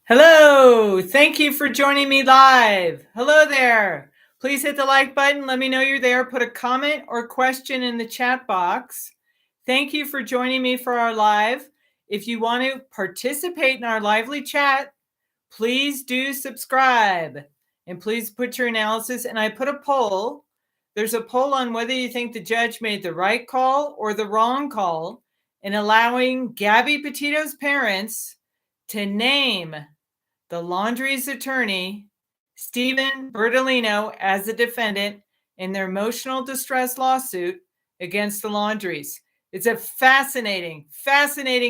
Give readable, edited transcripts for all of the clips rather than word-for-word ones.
Hello, thank you for joining me live. Hello there. Please hit the like button. Let me know you're there. Put a comment or question in the chat box. Thank you for joining me for our live. If you want to participate in our lively chat, please do subscribe and please put your analysis. And I put a poll. There's a poll on whether you think the judge made the right call or the wrong call in allowing Gabby Petito's parents to name the Laundries attorney, Steven Bertolino, as a defendant in their emotional distress lawsuit against the Laundries. It's a fascinating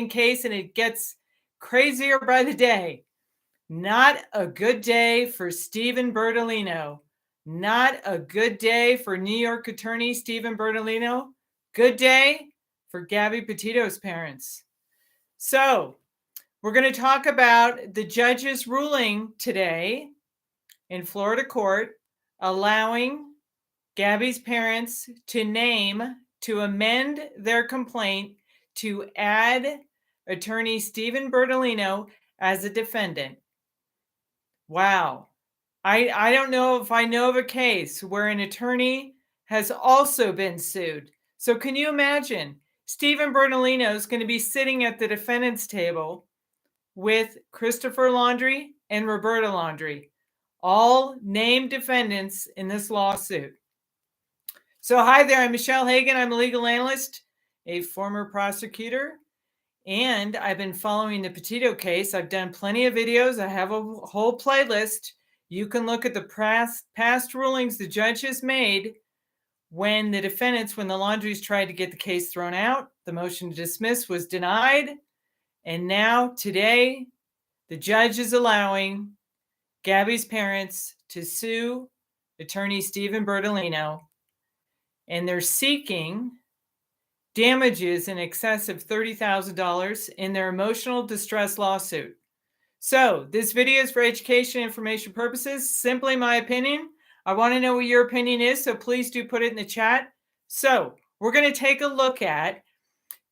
case, and it gets crazier by the day. Not a good day for Steven Bertolino. Not a good day for New York attorney Steven Bertolino. Good day for Gabby Petito's parents. So, we're going to talk about the judge's ruling today in Florida court, allowing Gabby's parents to amend their complaint to add attorney Steven Bertolino as a defendant. Wow. I don't know if I know of a case where an attorney has also been sued. So can you imagine? Steven Bertolino is going to be sitting at the defendant's table with Christopher Laundrie and Roberta Laundrie, all named defendants in this lawsuit. So hi there, I'm Michele Hagan. I'm a legal analyst, a former prosecutor, and I've been following the Petito case. I've done plenty of videos. I have a whole playlist. You can look at the past rulings the judge has made when the Laundries tried to get the case thrown out. The motion to dismiss was denied. And now, today, the judge is allowing Gabby's parents to sue attorney Steven Bertolino, and they're seeking damages in excess of $30,000 in their emotional distress lawsuit. So, this video is for education and information purposes, simply my opinion. I want to know what your opinion is, so please do put it in the chat. So, we're going to take a look at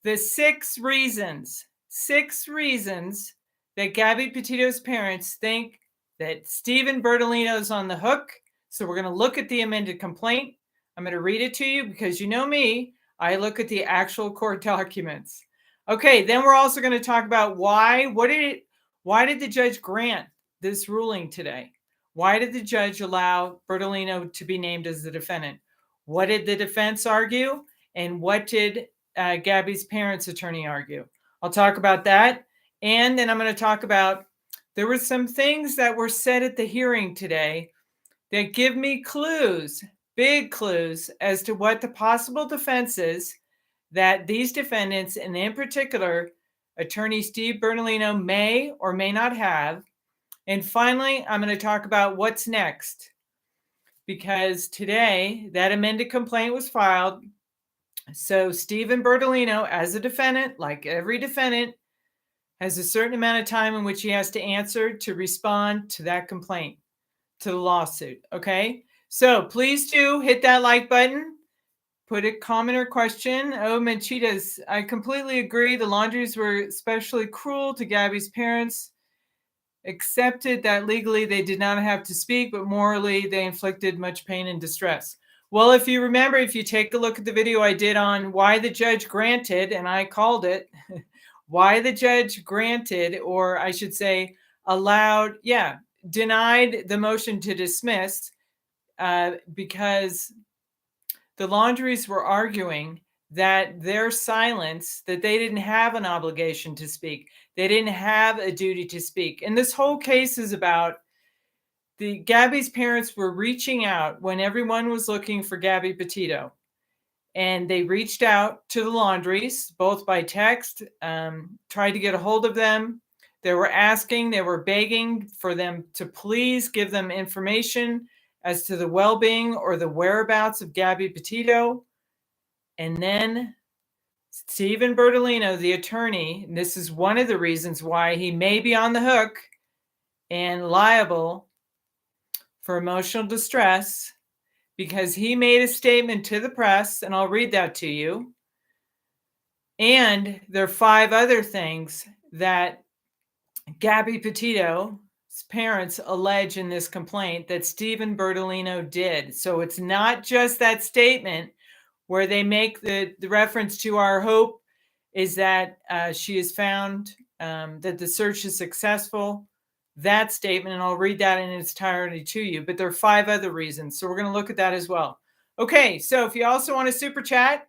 the six reasons that Gabby Petito's parents think that Steven Bertolino is on the hook. So we're going to look at the amended complaint. I'm going to read it to you because you know me, I look at the actual court documents. Okay, then we're also going to talk about why did the judge grant this ruling today? Why did the judge allow Bertolino to be named as the defendant? What did the defense argue? And what did Gabby's parents' attorney argue? I'll talk about that. And then I'm going to talk about, there were some things that were said at the hearing today that give me clues, big clues, as to what the possible defenses that these defendants, and in particular, attorney Steve Bertolino, may or may not have. And finally, I'm going to talk about what's next, because today that amended complaint was filed. So Steven Bertolino, as a defendant, like every defendant, has a certain amount of time in which he has to answer to respond to that complaint, to the lawsuit. Okay, so please do hit that like button, put a comment or question. Oh, Manchitas, I completely agree. The Laundries were especially cruel to Gabby's parents, accepted that legally they did not have to speak, but morally they inflicted much pain and distress. Well, if you remember, if you take a look at the video I did on why the judge granted, and I called it, why the judge granted, or I should say denied the motion to dismiss, because the Laundries were arguing that their silence, that they didn't have an obligation to speak. They didn't have a duty to speak. And this whole case is about Gabby's parents were reaching out when everyone was looking for Gabby Petito. And they reached out to the Laundries, both by text, tried to get a hold of them. They were begging for them to please give them information as to the well-being or the whereabouts of Gabby Petito. And then Steven Bertolino, the attorney, and this is one of the reasons why he may be on the hook and liable for emotional distress, because he made a statement to the press, and I'll read that to you. And there are 5 other things that Gabby Petito's parents allege in this complaint that Steven Bertolino did. So it's not just that statement where they make the reference to our hope is that she has found that the search is successful. That statement, and I'll read that in its entirety to you, but there are 5 other reasons. So we're going to look at that as well. Okay, so if you also want to super chat,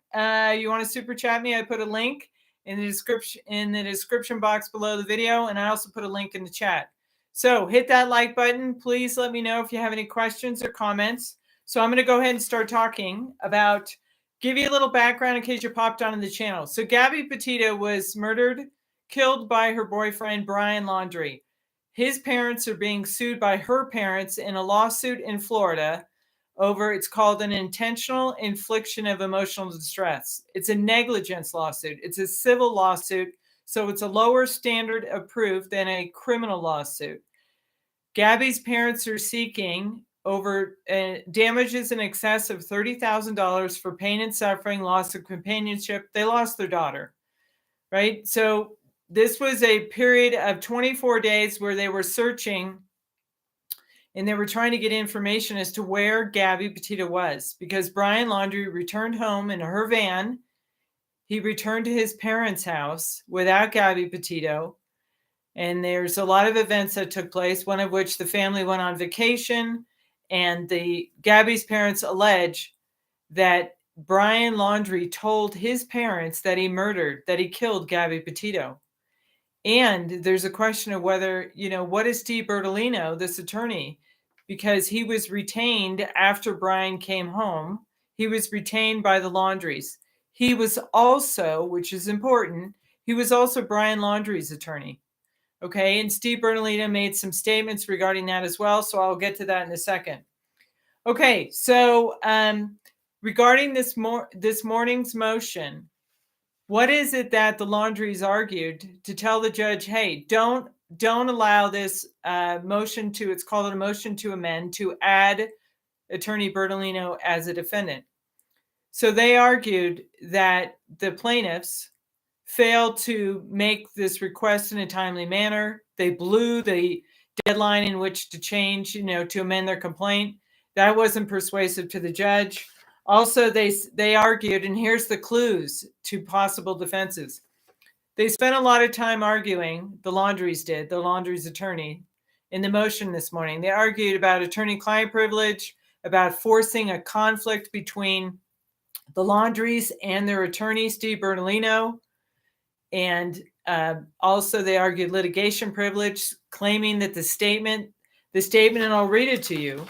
you want to super chat me, I put a link in the description box below the video, and I also put a link in the chat. So hit that like button. Please let me know if you have any questions or comments. So I'm going to go ahead and start talking about, give you a little background in case you popped onto the channel. So Gabby Petito was killed by her boyfriend, Brian Laundrie. His parents are being sued by her parents in a lawsuit in Florida over, it's called an intentional infliction of emotional distress. It's a negligence lawsuit. It's a civil lawsuit, so it's a lower standard of proof than a criminal lawsuit. Gabby's parents are seeking over damages in excess of $30,000 for pain and suffering, loss of companionship. They lost their daughter, right? So this was a period of 24 days where they were searching and they were trying to get information as to where Gabby Petito was, because Brian Laundrie returned home in her van. He returned to his parents' house without Gabby Petito. And there's a lot of events that took place, one of which the family went on vacation, and Gabby's parents allege that Brian Laundrie told his parents that he killed Gabby Petito. And there's a question of whether, what is Steve Bertolino, this attorney, because he was retained after Brian came home. He was retained by the Laundries. He was also, which is important, he was also Brian Laundrie's attorney. Okay, and Steve Bertolino made some statements regarding that as well, so I'll get to that in a second. Okay, so regarding this morning's motion, what is it that the Laundries argued to tell the judge, hey, don't allow this motion to, it's called a motion to amend, to add Attorney Bertolino as a defendant. So they argued that the plaintiffs failed to make this request in a timely manner. They blew the deadline in which to change, to amend their complaint. That wasn't persuasive to the judge. Also, they argued, and here's the clues to possible defenses. They spent a lot of time arguing, the Laundries did, the Laundries attorney, in the motion this morning. They argued about attorney-client privilege, about forcing a conflict between the Laundries and their attorney, Steve Bertolino. And also they argued litigation privilege, claiming that the statement, and I'll read it to you.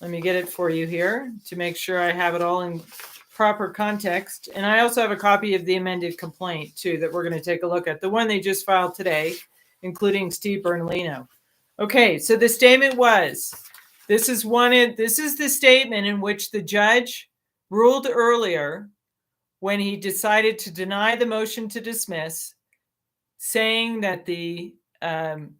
Let me get it for you here to make sure I have it all in proper context. And I also have a copy of the amended complaint too, that we're going to take a look at, the one they just filed today, including Steve Bertolino. Okay, so the statement was, this is the statement in which the judge ruled earlier when he decided to deny the motion to dismiss, saying that the Gabby's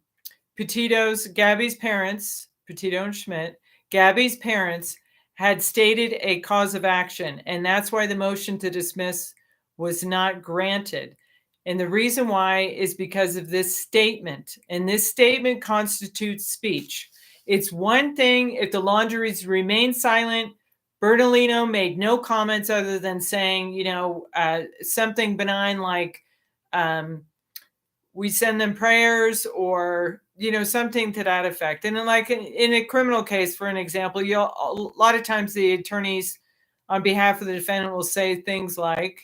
parents, Petito and Schmidt, Gabby's parents had stated a cause of action, and that's why the motion to dismiss was not granted. And the reason why is because of this statement, and this statement constitutes speech. It's one thing if the Laundries remain silent. Bertolino made no comments other than saying, something benign like, we send them prayers, or, something to that effect. And then, like in a criminal case, for an example, a lot of times the attorneys on behalf of the defendant will say things like,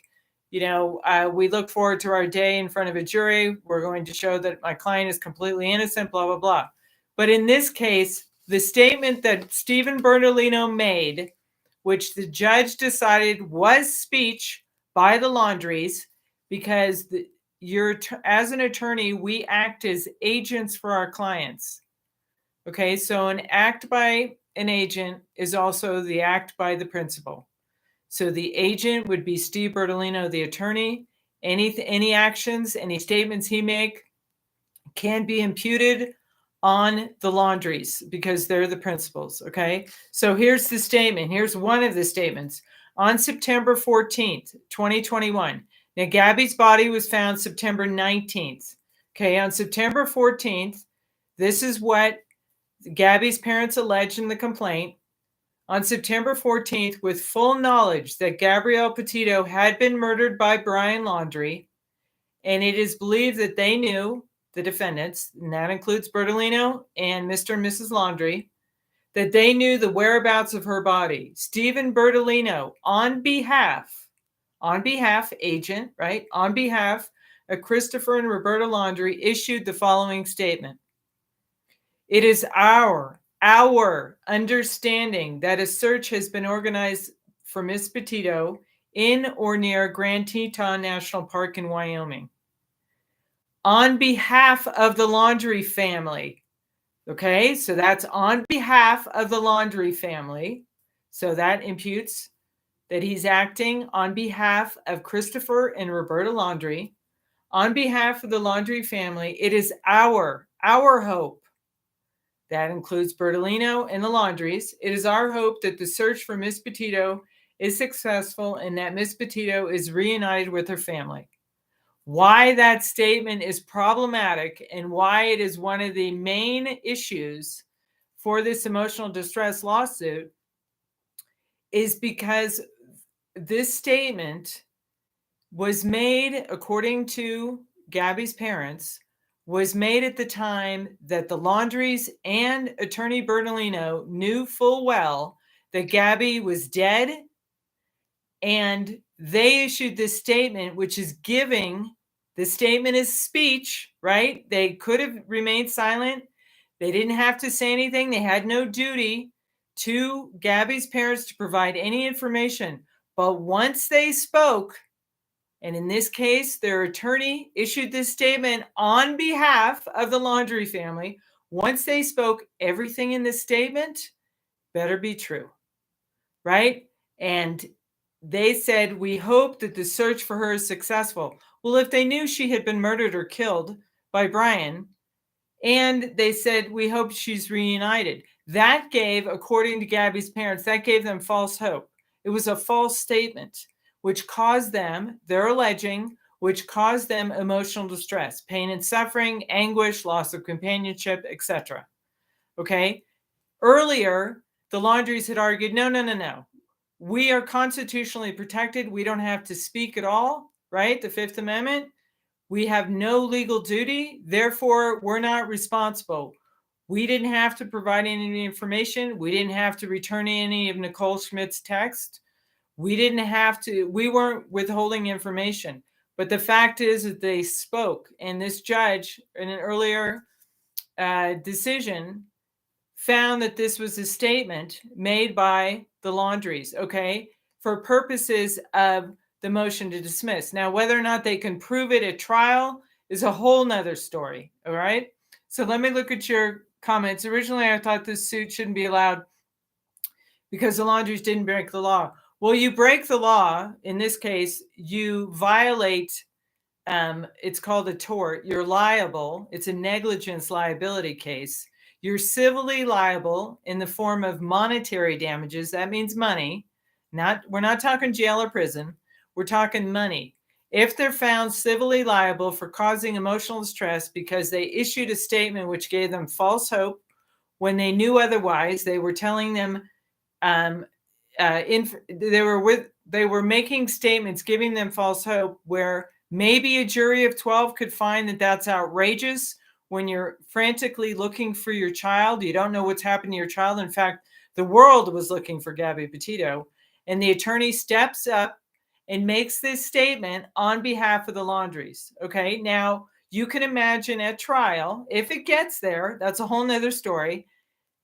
we look forward to our day in front of a jury. We're going to show that my client is completely innocent, blah, blah, blah. But in this case, the statement that Steven Bertolino made, which the judge decided was speech by the Laundries, because as an attorney, we act as agents for our clients. Okay, so an act by an agent is also the act by the principal. So the agent would be Steve Bertolino, the attorney. Any actions, any statements he make can be imputed on the Laundries because they're the principals. Okay, so here's the statement. Here's one of the statements. On September 14th, 2021. Now, Gabby's body was found September 19th. Okay, on September 14th, this is what Gabby's parents alleged in the complaint. On September 14th, with full knowledge that Gabrielle Petito had been murdered by Brian Laundrie, and it is believed that they knew, the defendants, and that includes Bertolino and Mr. and Mrs. Laundrie, that they knew the whereabouts of her body. Steven Bertolino, on behalf, agent, right? On behalf of Christopher and Roberta Laundrie, issued the following statement. It is our understanding that a search has been organized for Miss Petito in or near Grand Teton National Park in Wyoming. On behalf of the Laundrie family. Okay, so that's on behalf of the Laundrie family. So that imputes that he's acting on behalf of Christopher and Roberta Laundrie. On behalf of the Laundrie family, it is our hope. That includes Bertolino and the Laundries. It is our hope that the search for Miss Petito is successful and that Miss Petito is reunited with her family. Why that statement is problematic and why it is one of the main issues for this emotional distress lawsuit is because this statement was made, according to Gabby's parents, was made at the time that the Laundries and Attorney Bertolino knew full well that Gabby was dead, and they issued this statement, which is giving, the statement is speech, right? They could have remained silent. They didn't have to say anything. They had no duty to Gabby's parents to provide any information. But once they spoke, and in this case, their attorney issued this statement on behalf of the Laundrie family. Once they spoke, everything in this statement better be true, right? And they said, we hope that the search for her is successful. Well, if they knew she had been murdered or killed by Brian, and they said, we hope she's reunited, that gave, according to Gabby's parents, that gave them false hope. It was a false statement, which caused them, they're alleging, which caused them emotional distress, pain and suffering, anguish, loss of companionship, etc. Okay? Earlier, the Laundries had argued, no. We are constitutionally protected. We don't have to speak at all, right? The Fifth Amendment. We have no legal duty. Therefore, we're not responsible. We didn't have to provide any information. We didn't have to return any of Nichole Schmidt's text. We weren't withholding information. But the fact is that they spoke. And this judge, in an earlier decision, found that this was a statement made by the Laundries, okay, for purposes of the motion to dismiss. Now, whether or not they can prove it at trial is a whole nother story, all right? So let me look at your comments. Originally, I thought this suit shouldn't be allowed because the Laundries didn't break the law. Well, you break the law. In this case, you violate, it's called a tort. You're liable. It's a negligence liability case. You're civilly liable in the form of monetary damages. That means money. We're not talking jail or prison. We're talking money. If they're found civilly liable for causing emotional distress because they issued a statement which gave them false hope when they knew otherwise, they were telling them, they were making statements giving them false hope where maybe a jury of 12 could find that that's outrageous. When you're frantically looking for your child, you don't know what's happened to your child. In fact, the world was looking for Gabby Petito, and the attorney steps up and makes this statement on behalf of the Laundries. Okay, now you can imagine at trial, if it gets there, that's a whole nother story.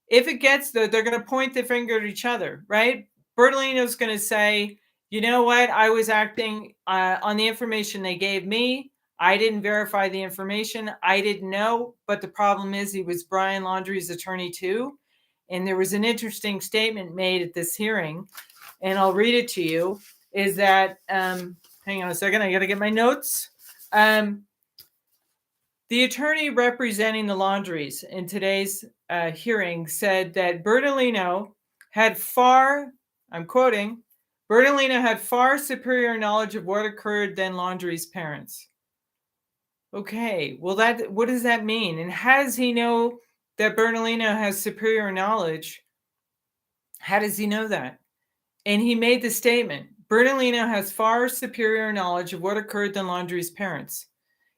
If it gets there, they're going to point the finger at each other, right? Bertolino's going to say, you know what? I was acting on the information they gave me. I didn't verify the information. I didn't know. But the problem is he was Brian Laundrie's attorney too. And there was an interesting statement made at this hearing, and I'll read it to you, is that, hang on a second, I got to get my notes. The attorney representing the Laundries in today's hearing said that Bertolino had I'm quoting, Bertolino had far superior knowledge of what occurred than Laundrie's parents. Okay, well, what does that mean? And how does he know that Bertolino has superior knowledge? How does he know that? And he made the statement, Bertolino has far superior knowledge of what occurred than Laundrie's parents.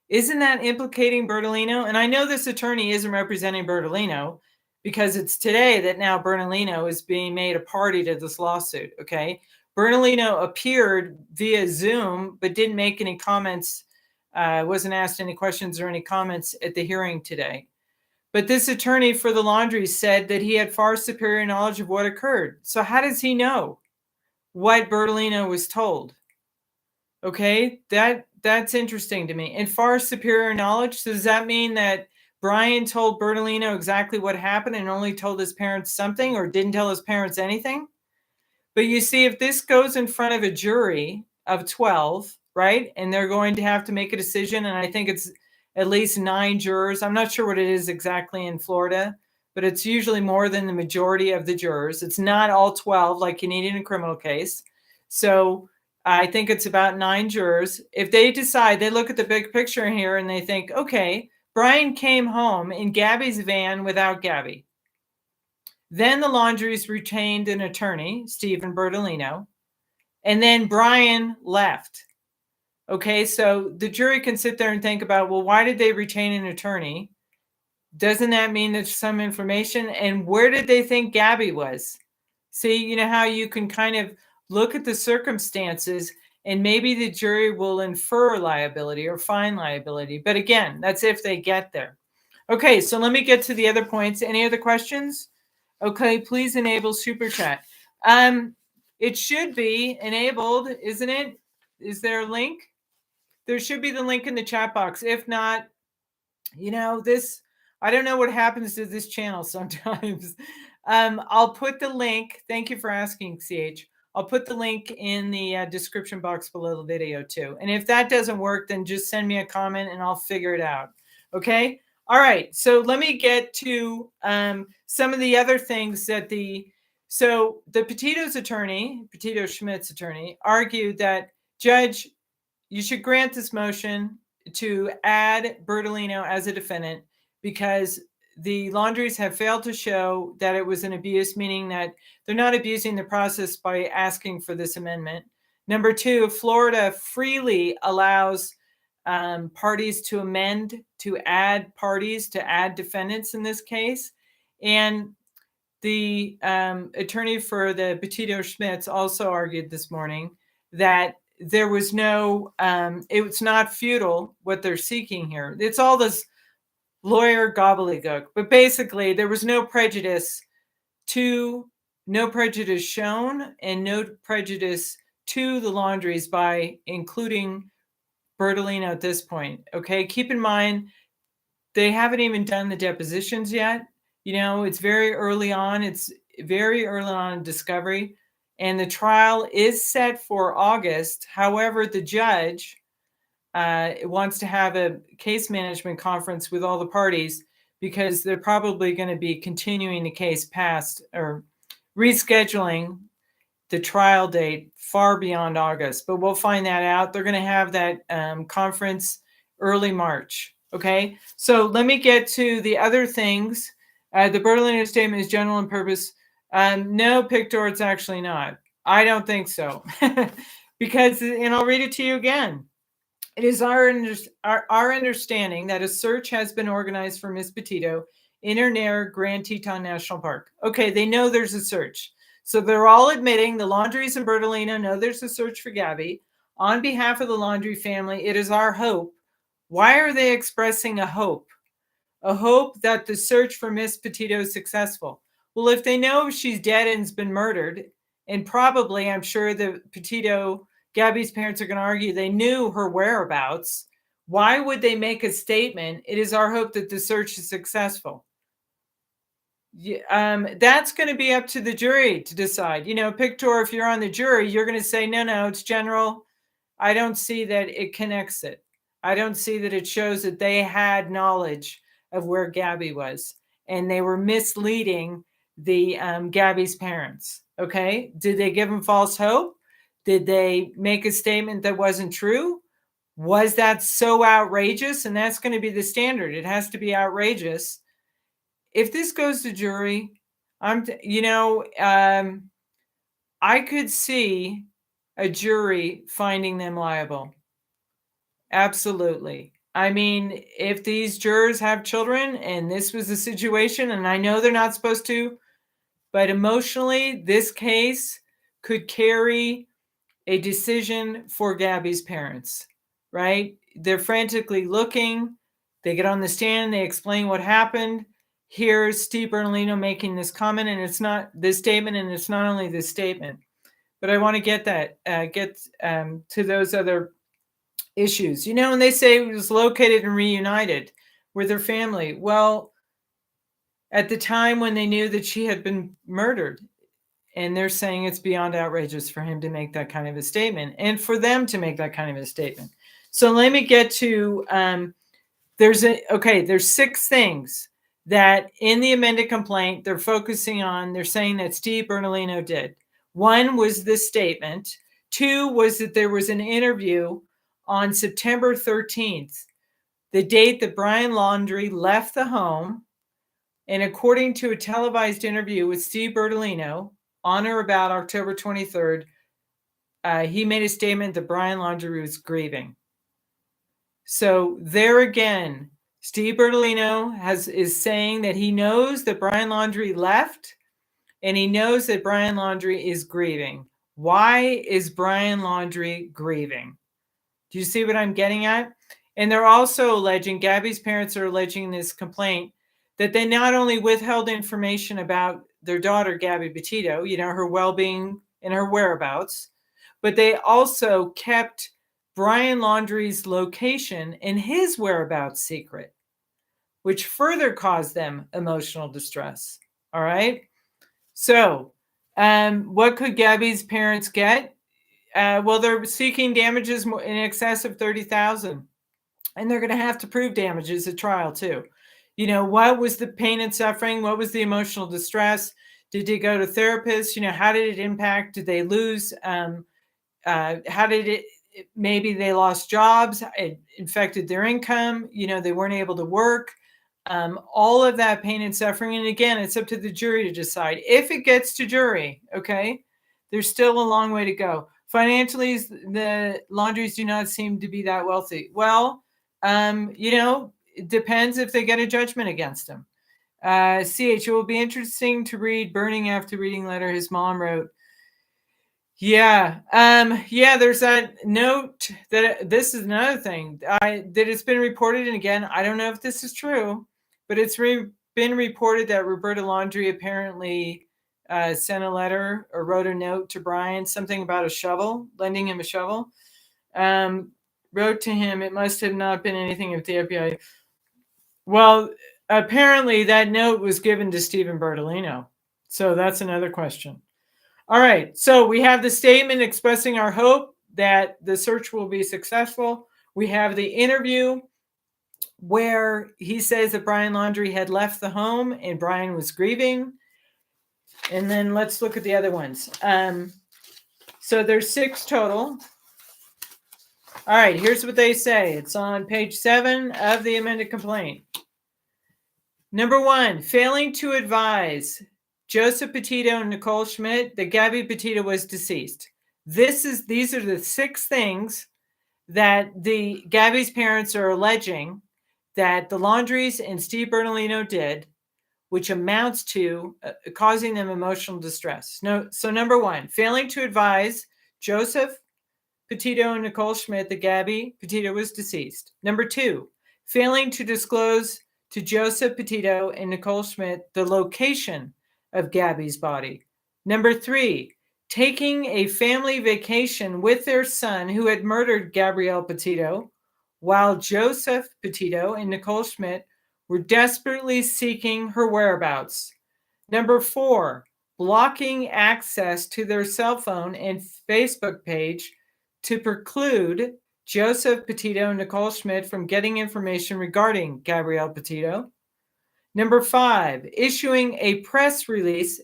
Isn't that implicating Bertolino? And I know this attorney isn't representing Bertolino because it's today that now Bertolino is being made a party to this lawsuit, okay? Bertolino appeared via Zoom, but didn't make any comments, wasn't asked any questions or any comments at the hearing today. But this attorney for the Laundries said that he had far superior knowledge of what occurred. So how does he know what Bertolino was told? Okay, that's interesting to me. And far superior knowledge, so does that mean that Brian told Bertolino exactly what happened and only told his parents something or didn't tell his parents anything? But you see, if this goes in front of a jury of 12, right, and they're going to have to make a decision, and I think it's at least 9 jurors. I'm not sure what it is exactly in Florida, but it's usually more than the majority of the jurors. It's not all 12 like you need in a criminal case. So I think it's about 9 jurors. If they decide, they look at the big picture here and they think, okay, Brian came home in Gabby's van without Gabby. Then the Laundries retained an attorney, Steven Bertolino, and then Brian left. Okay, so the jury can sit there and think about, well, why did they retain an attorney? Doesn't that mean there's some information? And where did they think Gabby was? See, you know how you can kind of look at the circumstances and maybe the jury will infer liability or find liability. But again, that's if they get there. Okay, so let me get to the other points. Any other questions? Okay, please enable super chat. It should be enabled, isn't it? Is there a link? There should be the link in the chat box. If not, you know, I don't know what happens to this channel sometimes. I'll put the link. Thank you for asking, CH. I'll put the link in the description box below the video too. And if that doesn't work, then just send me a comment and I'll figure it out. Okay. All right. So let me get to some of the other things that the Petito's attorney, Petito Schmidt's attorney, argued that, Judge, you should grant this motion to add Bertolino as a defendant because the Laundries have failed to show that it was an abuse, meaning that they're not abusing the process by asking for this amendment. Number 2, Florida freely allows parties to amend, to add parties, to add defendants in this case. And the attorney for the Petito Schmidts also argued this morning that there was no, it's not futile what they're seeking here. It's all this lawyer gobbledygook, but basically there was no prejudice shown and no prejudice to the Laundries by including Bertolino at this point. Okay, keep in mind, they haven't even done the depositions yet. You know, it's very early on. It's very early on in discovery. And the trial is set for August. However, the judge wants to have a case management conference with all the parties because they're probably going to be continuing the case past or rescheduling the trial date far beyond August. But we'll find that out. They're going to have that conference early March. Okay, so let me get to the other things. The Bertolino statement is general in purpose. No, Pictor, it's actually not. I don't think so. Because, and I'll read it to you again. It is our understanding that a search has been organized for Miss Petito in or near Grand Teton National Park. Okay, they know there's a search. So they're all admitting, the Laundries and Bertolino know there's a search for Gabby. On behalf of the Laundrie family, it is our hope. Why are they expressing a hope? A hope that the search for Miss Petito is successful. Well, if they know she's dead and has been murdered, and probably, I'm sure the Petito, Gabby's parents are going to argue they knew her whereabouts, why would they make a statement? It is our hope that the search is successful. That's going to be up to the jury to decide. You know, Pictor, if you're on the jury, you're going to say, no, it's general. I don't see that it connects it. I don't see that it shows that they had knowledge of where Gabby was and they were misleading the Gabby's parents. Okay. Did they give them false hope? Did they make a statement that wasn't true? Was that so outrageous? And that's going to be the standard. It has to be outrageous. If this goes to jury, I could see a jury finding them liable. Absolutely. I mean, if these jurors have children and this was the situation, and I know they're not supposed to, but emotionally, this case could carry a decision for Gabby's parents, right? They're frantically looking. They get on the stand. They explain what happened. Here's Steve Bertolino making this comment, and it's not this statement, and it's not only this statement. But I want to get to those other issues. And they say it was located and reunited with her family. Well, at the time when they knew that she had been murdered, and they're saying it's beyond outrageous for him to make that kind of a statement and for them to make that kind of a statement. So let me get to, there's 6 things that in the amended complaint they're focusing on. They're saying that Steve Bertolino did. 1 was this statement. 2 was that there was an interview on September 13th, the date that Brian Laundrie left the home. And according to a televised interview with Steve Bertolino on or about October 23rd, he made a statement that Brian Laundrie was grieving. So there again, Steve Bertolino is saying that he knows that Brian Laundrie left, and he knows that Brian Laundrie is grieving. Why is Brian Laundrie grieving? Do you see what I'm getting at? And they're also alleging, Gabby's parents are alleging in this complaint, that they not only withheld information about their daughter, Gabby Petito, her well-being and her whereabouts, but they also kept Brian Laundrie's location and his whereabouts secret, which further caused them emotional distress. All right. So what could Gabby's parents get? Well, they're seeking damages in excess of $30,000, and they're going to have to prove damages at trial too. What was the pain and suffering? What was the emotional distress? Did they go to therapists? How did it impact? Did they lose? How did it? Maybe they lost jobs. It affected their income. They weren't able to work. All of that pain and suffering. And again, it's up to the jury to decide if it gets to jury. Okay, there's still a long way to go. Financially, the Laundries do not seem to be that wealthy. Well, it depends if they get a judgment against them. CH, it will be interesting to read burning after reading letter his mom wrote. Yeah. There's that note that this is another thing that it's been reported. And again, I don't know if this is true, but it's been reported that Roberta Laundrie apparently sent a letter or wrote a note to Brian, something about a shovel, lending him a shovel. Wrote to him, it must have not been anything of the FBI. Well, apparently that note was given to Steven Bertolino. So that's another question. All right. So we have the statement expressing our hope that the search will be successful. We have the interview where he says that Brian Laundrie had left the home and Brian was grieving. And then let's look at the other ones. So there's 6 total. All right, here's what they say. It's on page 7 of the amended complaint. Number 1, failing to advise Joseph Petito and Nichole Schmidt that Gabby Petito was deceased. These are the 6 things that the Gabby's parents are alleging that the Laundries and Steve Bertolino did, which amounts to causing them emotional distress. So number 1, failing to advise Joseph Petito and Nichole Schmidt that Gabby Petito was deceased. Number 2, failing to disclose to Joseph Petito and Nichole Schmidt the location of Gabby's body. Number 3, taking a family vacation with their son who had murdered Gabrielle Petito, while Joseph Petito and Nichole Schmidt were desperately seeking her whereabouts. Number 4, blocking access to their cell phone and Facebook page to preclude Joseph Petito and Nichole Schmidt from getting information regarding Gabrielle Petito. Number 5, issuing a press release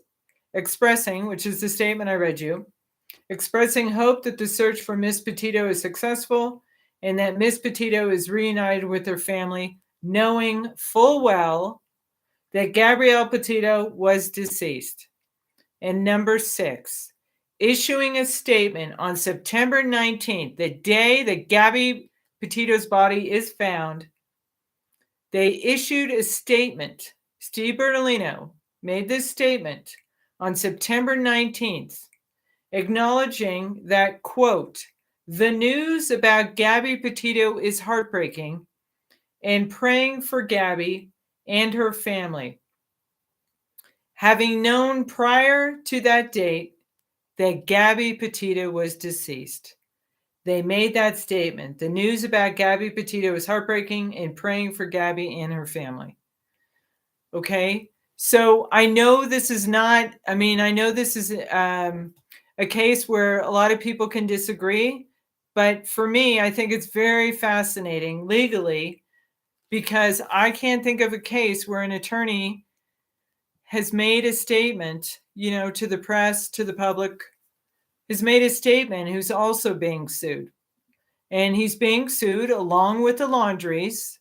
expressing, which is the statement I read you, expressing hope that the search for Miss Petito is successful and that Miss Petito is reunited with her family, knowing full well that Gabrielle Petito was deceased. And number 6, issuing a statement on September 19th, the day that Gabby Petito's body is found. They issued a statement. Steve Bertolino made this statement on September 19th, acknowledging that, quote, the news about Gabby Petito is heartbreaking, and praying for Gabby and her family. Having known prior to that date that Gabby Petito was deceased, they made that statement. The news about Gabby Petito is heartbreaking, and praying for Gabby and her family. Okay, so I know this is not, I know this is a case where a lot of people can disagree, but for me, I think it's very fascinating legally, because I can't think of a case where an attorney has made a statement, to the press, to the public, has made a statement who's also being sued. And he's being sued along with the Laundries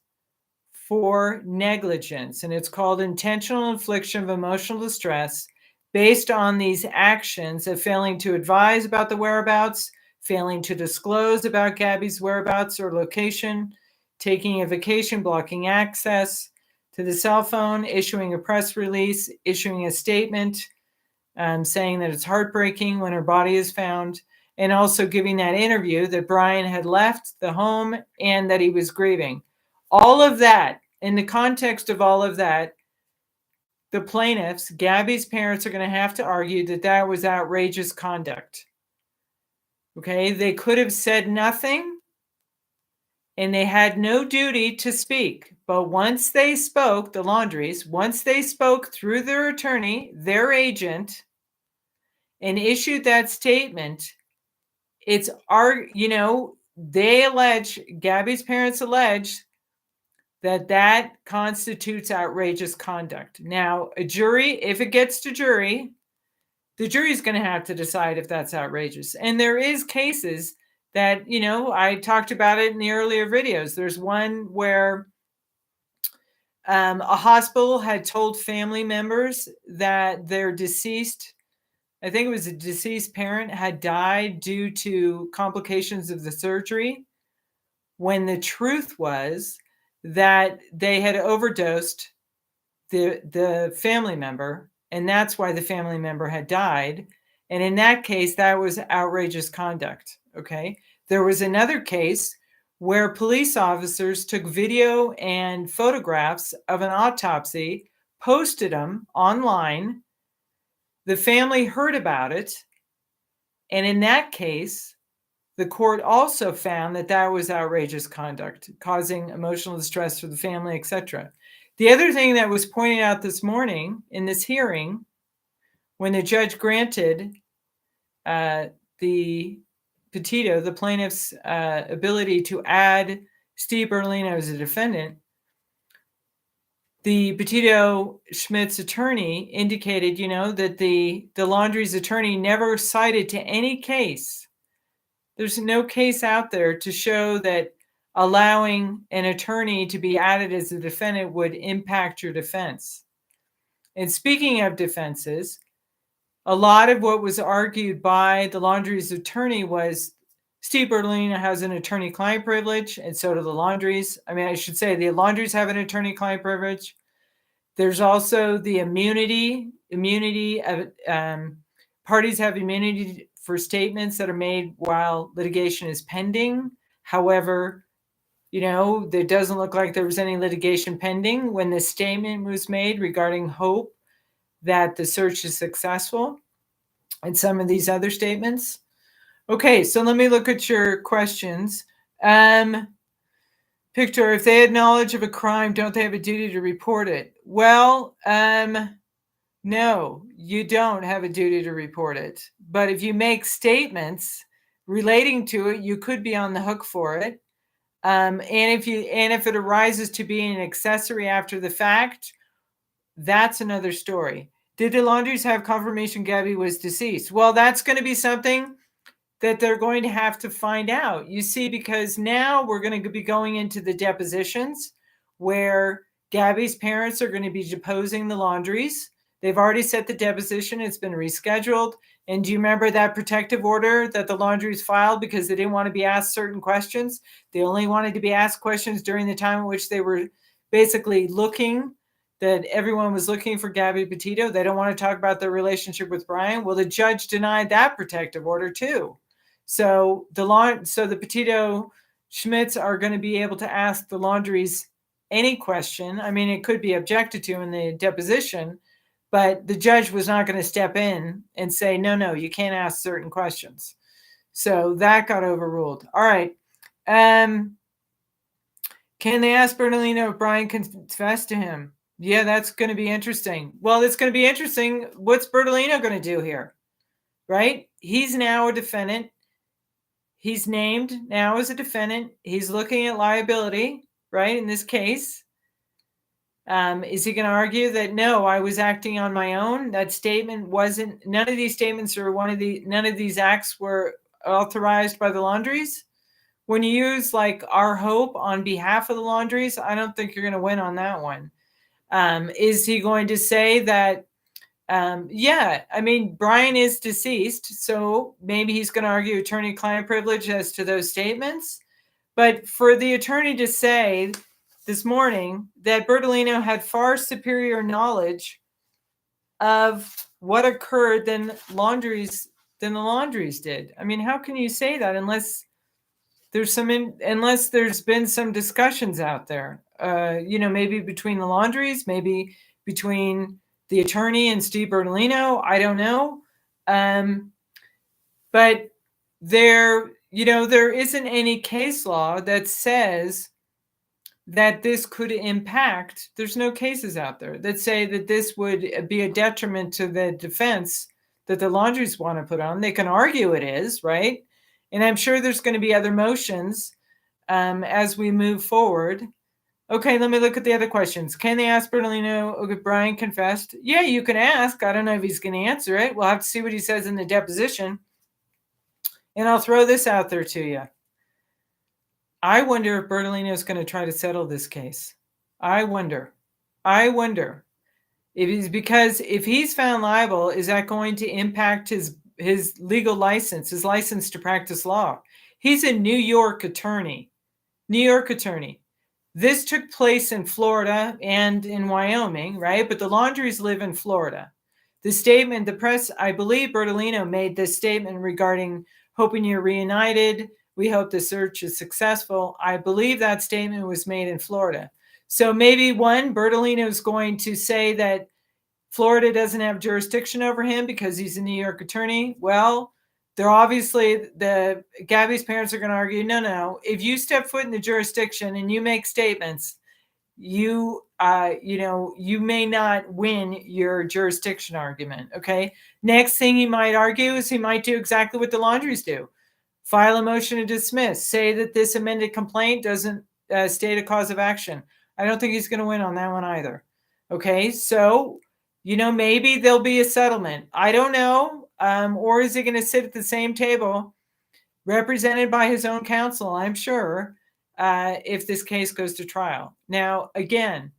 for negligence. And it's called intentional infliction of emotional distress based on these actions of failing to advise about the whereabouts, failing to disclose about Gabby's whereabouts or location, taking a vacation, blocking access to the cell phone, issuing a press release, issuing a statement saying that it's heartbreaking when her body is found, and also giving that interview that Brian had left the home and that he was grieving. All of that, in the context of all of that, the plaintiffs, Gabby's parents, are going to have to argue that that was outrageous conduct. Okay, they could have said nothing, and they had no duty to speak. But once they spoke, the Laundries, once they spoke through their attorney, their agent, and issued that statement, it's they allege, Gabby's parents allege, that constitutes outrageous conduct. Now, a jury, if it gets to jury, the jury's going to have to decide if that's outrageous. And there is cases that, I talked about it in the earlier videos. There's one where a hospital had told family members that their deceased, I think it was a deceased parent, had died due to complications of the surgery, when the truth was that they had overdosed the family member, and that's why the family member had died. And in that case, that was outrageous conduct. Okay. There was another case where police officers took video and photographs of an autopsy, posted them online. The family heard about it. And in that case, the court also found that that was outrageous conduct, causing emotional distress for the family, etc. The other thing that was pointed out this morning in this hearing, when the judge granted the Petito, the plaintiff's ability to add Steve Bertolino as a defendant, the Petito Schmidt's attorney indicated, that the Laundrie's attorney never cited to any case. There's no case out there to show that allowing an attorney to be added as a defendant would impact your defense. And speaking of defenses, a lot of what was argued by the Laundrie's attorney was Steve Bertolino has an attorney-client privilege, and so do the Laundries. I should say the Laundries have an attorney-client privilege. There's also the immunity of parties have immunity for statements that are made while litigation is pending. However, there doesn't look like there was any litigation pending when the statement was made regarding hope that the search is successful, and some of these other statements. Okay, so let me look at your questions. Victor, if they had knowledge of a crime, don't they have a duty to report it? Well, no, you don't have a duty to report it. But if you make statements relating to it, you could be on the hook for it. And if it arises to be an accessory after the fact, that's another story. Did the Laundries have confirmation Gabby was deceased? Well, that's going to be something that they're going to have to find out. You see, because now we're going to be going into the depositions where Gabby's parents are going to be deposing the Laundries. They've already set the deposition. It's been rescheduled. And do you remember that protective order that the Laundries filed because they didn't want to be asked certain questions? They only wanted to be asked questions during the time in which they were basically looking, that everyone was looking for Gabby Petito. They don't want to talk about their relationship with Brian. Well, the judge denied that protective order too. So the Petito Schmidts are going to be able to ask the Laundries any question. I mean, it could be objected to in the deposition, but the judge was not going to step in and say, no, you can't ask certain questions. So that got overruled. All right. Can they ask Bertolino if Brian confessed to him? Yeah, that's going to be interesting. Well, it's going to be interesting. What's Bertolino going to do here? Right? He's now a defendant. He's named now as a defendant. He's looking at liability, right, in this case. Is he going to argue that, no, I was acting on my own? That statement wasn't, none of these statements or none of these acts were authorized by the Laundries? When you use like our hope on behalf of the Laundries, I don't think you're going to win on that one. Is he going to say that, yeah, I mean, Brian is deceased, so maybe he's going to argue attorney-client privilege as to those statements. But for the attorney to say this morning that Bertolino had far superior knowledge of what occurred than the Laundries did. I mean, how can you say that unless there's been some discussions out there, maybe between the Laundries, maybe between the attorney and Steve Bertolino, I don't know. But there isn't any case law that says that this could impact. There's no cases out there that say that this would be a detriment to the defense that the Laundries want to put on. They can argue it is, right? And I'm sure there's going to be other motions as we move forward. Okay, let me look at the other questions. Can they ask Bertolino if Brian confessed? Yeah, you can ask. I don't know if he's going to answer it. We'll have to see what he says in the deposition. And I'll throw this out there to you. I wonder if Bertolino is going to try to settle this case. I wonder. If he's found liable, is that going to impact his legal license, his license to practice law? He's a New York attorney. This took place in Florida and in Wyoming, right? But the Laundries live in Florida. The press, I believe Bertolino made this statement regarding hoping you're reunited. We hope the search is successful. I believe that statement was made in Florida. So maybe Bertolino is going to say that Florida doesn't have jurisdiction over him because he's a New York attorney. Well, Gabby's parents are going to argue, no. If you step foot in the jurisdiction and you make statements, you may not win your jurisdiction argument. Okay. Next thing he might argue is he might do exactly what the Laundries do. File a motion to dismiss. Say that this amended complaint doesn't state a cause of action. I don't think he's going to win on that one either. Okay. So, maybe there'll be a settlement. I don't know. Or is he going to sit at the same table represented by his own counsel, I'm sure, if this case goes to trial. Now, again,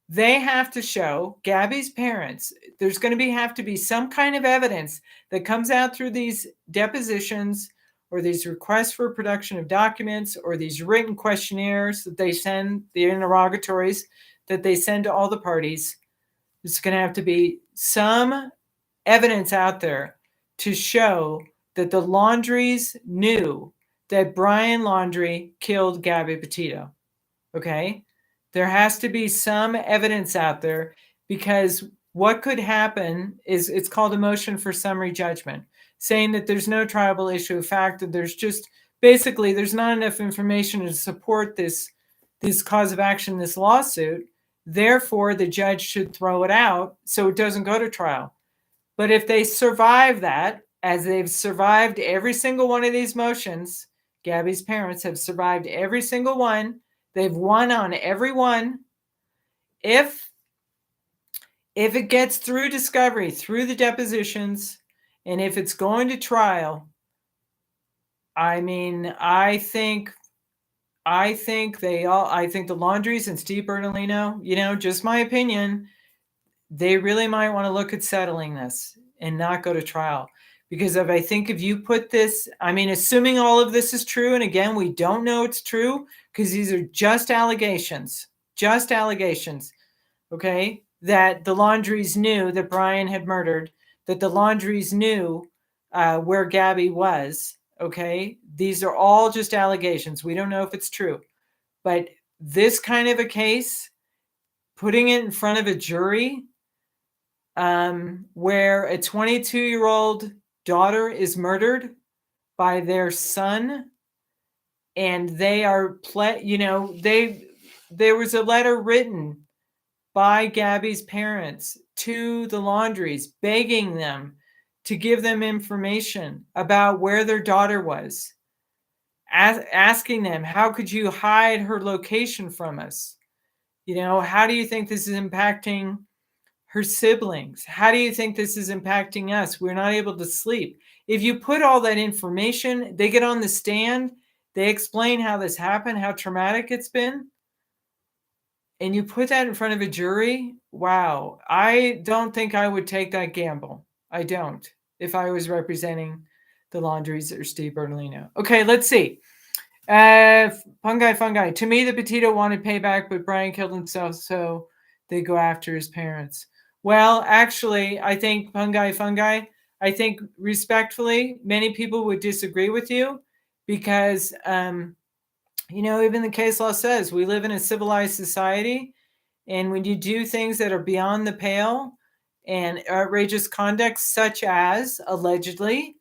they have to show, Gabby's parents, there's going to have to be some kind of evidence that comes out through these depositions or these requests for production of documents or these written questionnaires that they send, the interrogatories that they send to all the parties. There's going to have to be some evidence out there to show that the Laundries knew that Brian Laundrie killed Gabby Petito. Okay? There has to be some evidence out there, because what could happen is it's called a motion for summary judgment, saying that there's no triable issue of fact, that there's not enough information to support this cause of action, this lawsuit. Therefore, the judge should throw it out so it doesn't go to trial. But if they survive that, as they've survived every single one of these motions, Gabby's parents have survived every single one. They've won on every one. If it gets through discovery, through the depositions, and if it's going to trial, I mean, I think the Laundries and Steve Bertolino, just my opinion, they really might want to look at settling this and not go to trial. Because if you put this, assuming all of this is true, and again, we don't know it's true because these are just allegations, okay? That the Laundries knew that Brian had murdered, that the Laundries knew where Gabby was, okay? These are all just allegations. We don't know if it's true. But this kind of a case, putting it in front of a jury, where a 22-year-old daughter is murdered by their son, and they are there was a letter written by Gabby's parents to the Laundries begging them to give them information about where their daughter was, asking them, how could you hide her location from us? How do you think this is impacting her siblings? How do you think this is impacting us? We're not able to sleep. If you put all that information, they get on the stand, they explain how this happened, how traumatic it's been, and you put that in front of a jury, wow, I don't think I would take that gamble. I don't, if I was representing the Laundries or Steve Bertolino. Okay, let's see. Fungi. To me, the Petito wanted payback, but Brian killed himself, so they go after his parents. Well, actually, I think fungi. I think respectfully, many people would disagree with you because, even the case law says we live in a civilized society. And when you do things that are beyond the pale and outrageous conduct, such as allegedly,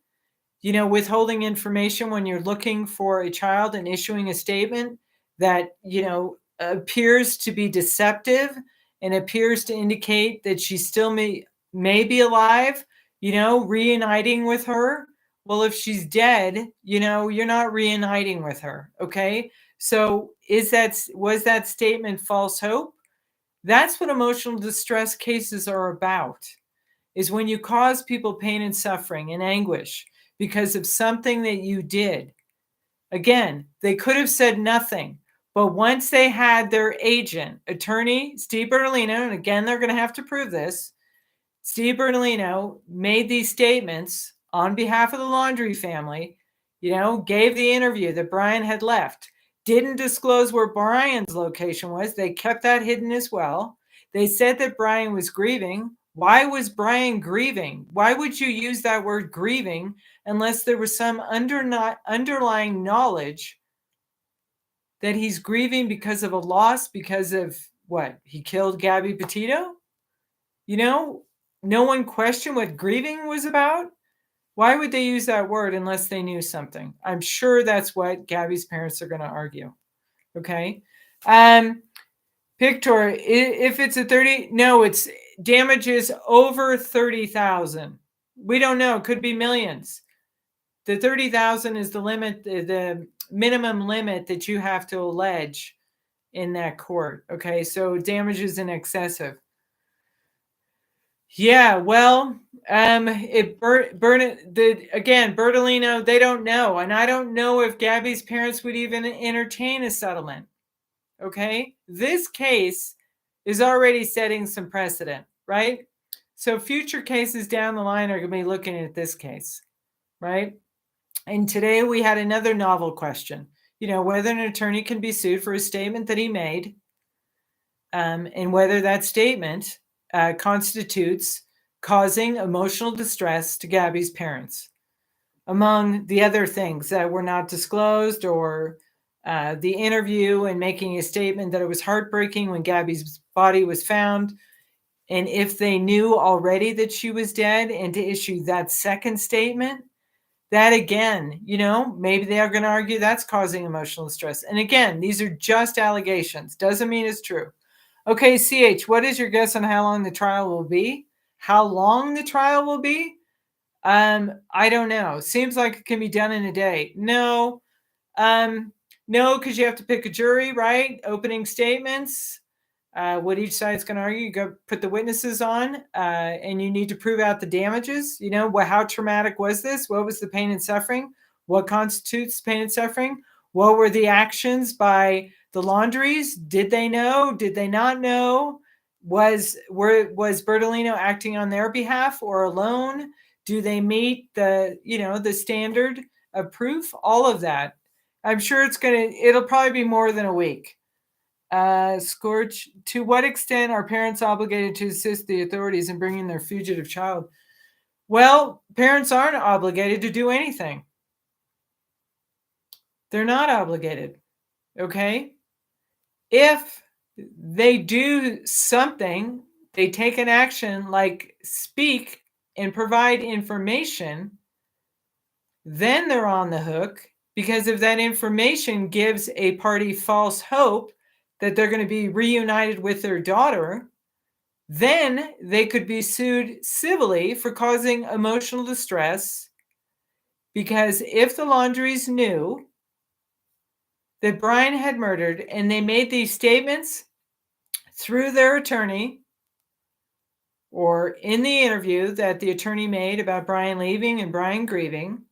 withholding information when you're looking for a child and issuing a statement that, appears to be deceptive and appears to indicate that she still may be alive, reuniting with her. Well, if she's dead, you're not reuniting with her. Okay. So was that statement false hope? That's what emotional distress cases are about, is when you cause people pain and suffering and anguish because of something that you did. Again, they could have said nothing, but once they had their agent, attorney Steve Bertolino, and again, they're going to have to prove this, Steve Bertolino made these statements on behalf of the Laundrie family, gave the interview that Brian had left, didn't disclose where Brian's location was. They kept that hidden as well. They said that Brian was grieving. Why was Brian grieving? Why would you use that word grieving unless there was some underlying knowledge that he's grieving because of a loss, because of what? He killed Gabby Petito? No one questioned what grieving was about. Why would they use that word unless they knew something? I'm sure that's what Gabby's parents are going to argue. Okay. Pictor, if it's it's damages over 30,000. We don't know. It could be millions. The 30,000 is the limit, the minimum limit that you have to allege in that court. Okay. So damages in excessive. Yeah, well, Bertolino, they don't know. And I don't know if Gabby's parents would even entertain a settlement. Okay? This case is already setting some precedent, right? So future cases down the line are going to be looking at this case, right? And today we had another novel question, whether an attorney can be sued for a statement that he made, and whether that statement constitutes causing emotional distress to Gabby's parents, among the other things that were not disclosed, or the interview and making a statement that it was heartbreaking when Gabby's body was found. And if they knew already that she was dead, and to issue that second statement, that again, maybe they are going to argue that's causing emotional distress. And again, these are just allegations. Doesn't mean it's true. Okay, CH, what is your guess on how long the trial will be? How long the trial will be? I don't know. Seems like it can be done in a day. No, because you have to pick a jury, right? Opening statements, what each side's going to argue. You go put the witnesses on, and you need to prove out the damages. How traumatic was this? What was the pain and suffering? What constitutes pain and suffering? What were the actions by the Laundries? Did they know? Did they not know? Was Bertolino acting on their behalf or alone? Do they meet the standard of proof? All of that. I'm sure it'll probably be more than a week. Scorch, to what extent are parents obligated to assist the authorities in bringing their fugitive child? Well, parents aren't obligated to do anything. They're not obligated, okay? If they do something, they take an action like speak and provide information, then they're on the hook, because if that information gives a party false hope that they're going to be reunited with their daughter, then they could be sued civilly for causing emotional distress, because if the Laundries knew that Brian had murdered and they made these statements through their attorney or in the interview that the attorney made about Brian leaving and Brian grieving,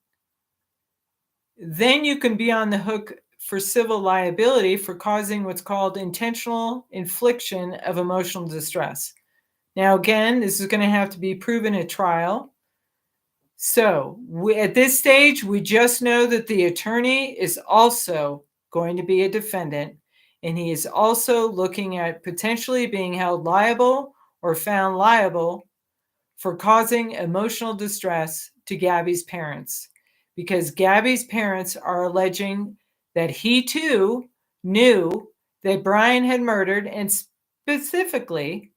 then you can be on the hook for civil liability for causing what's called intentional infliction of emotional distress. Now, again, this is going to have to be proven at trial. So at this stage, we just know that the attorney is also going to be a defendant, and he is also looking at potentially being held liable or found liable for causing emotional distress to Gabby's parents, because Gabby's parents are alleging that he too knew that Brian had murdered, and specifically,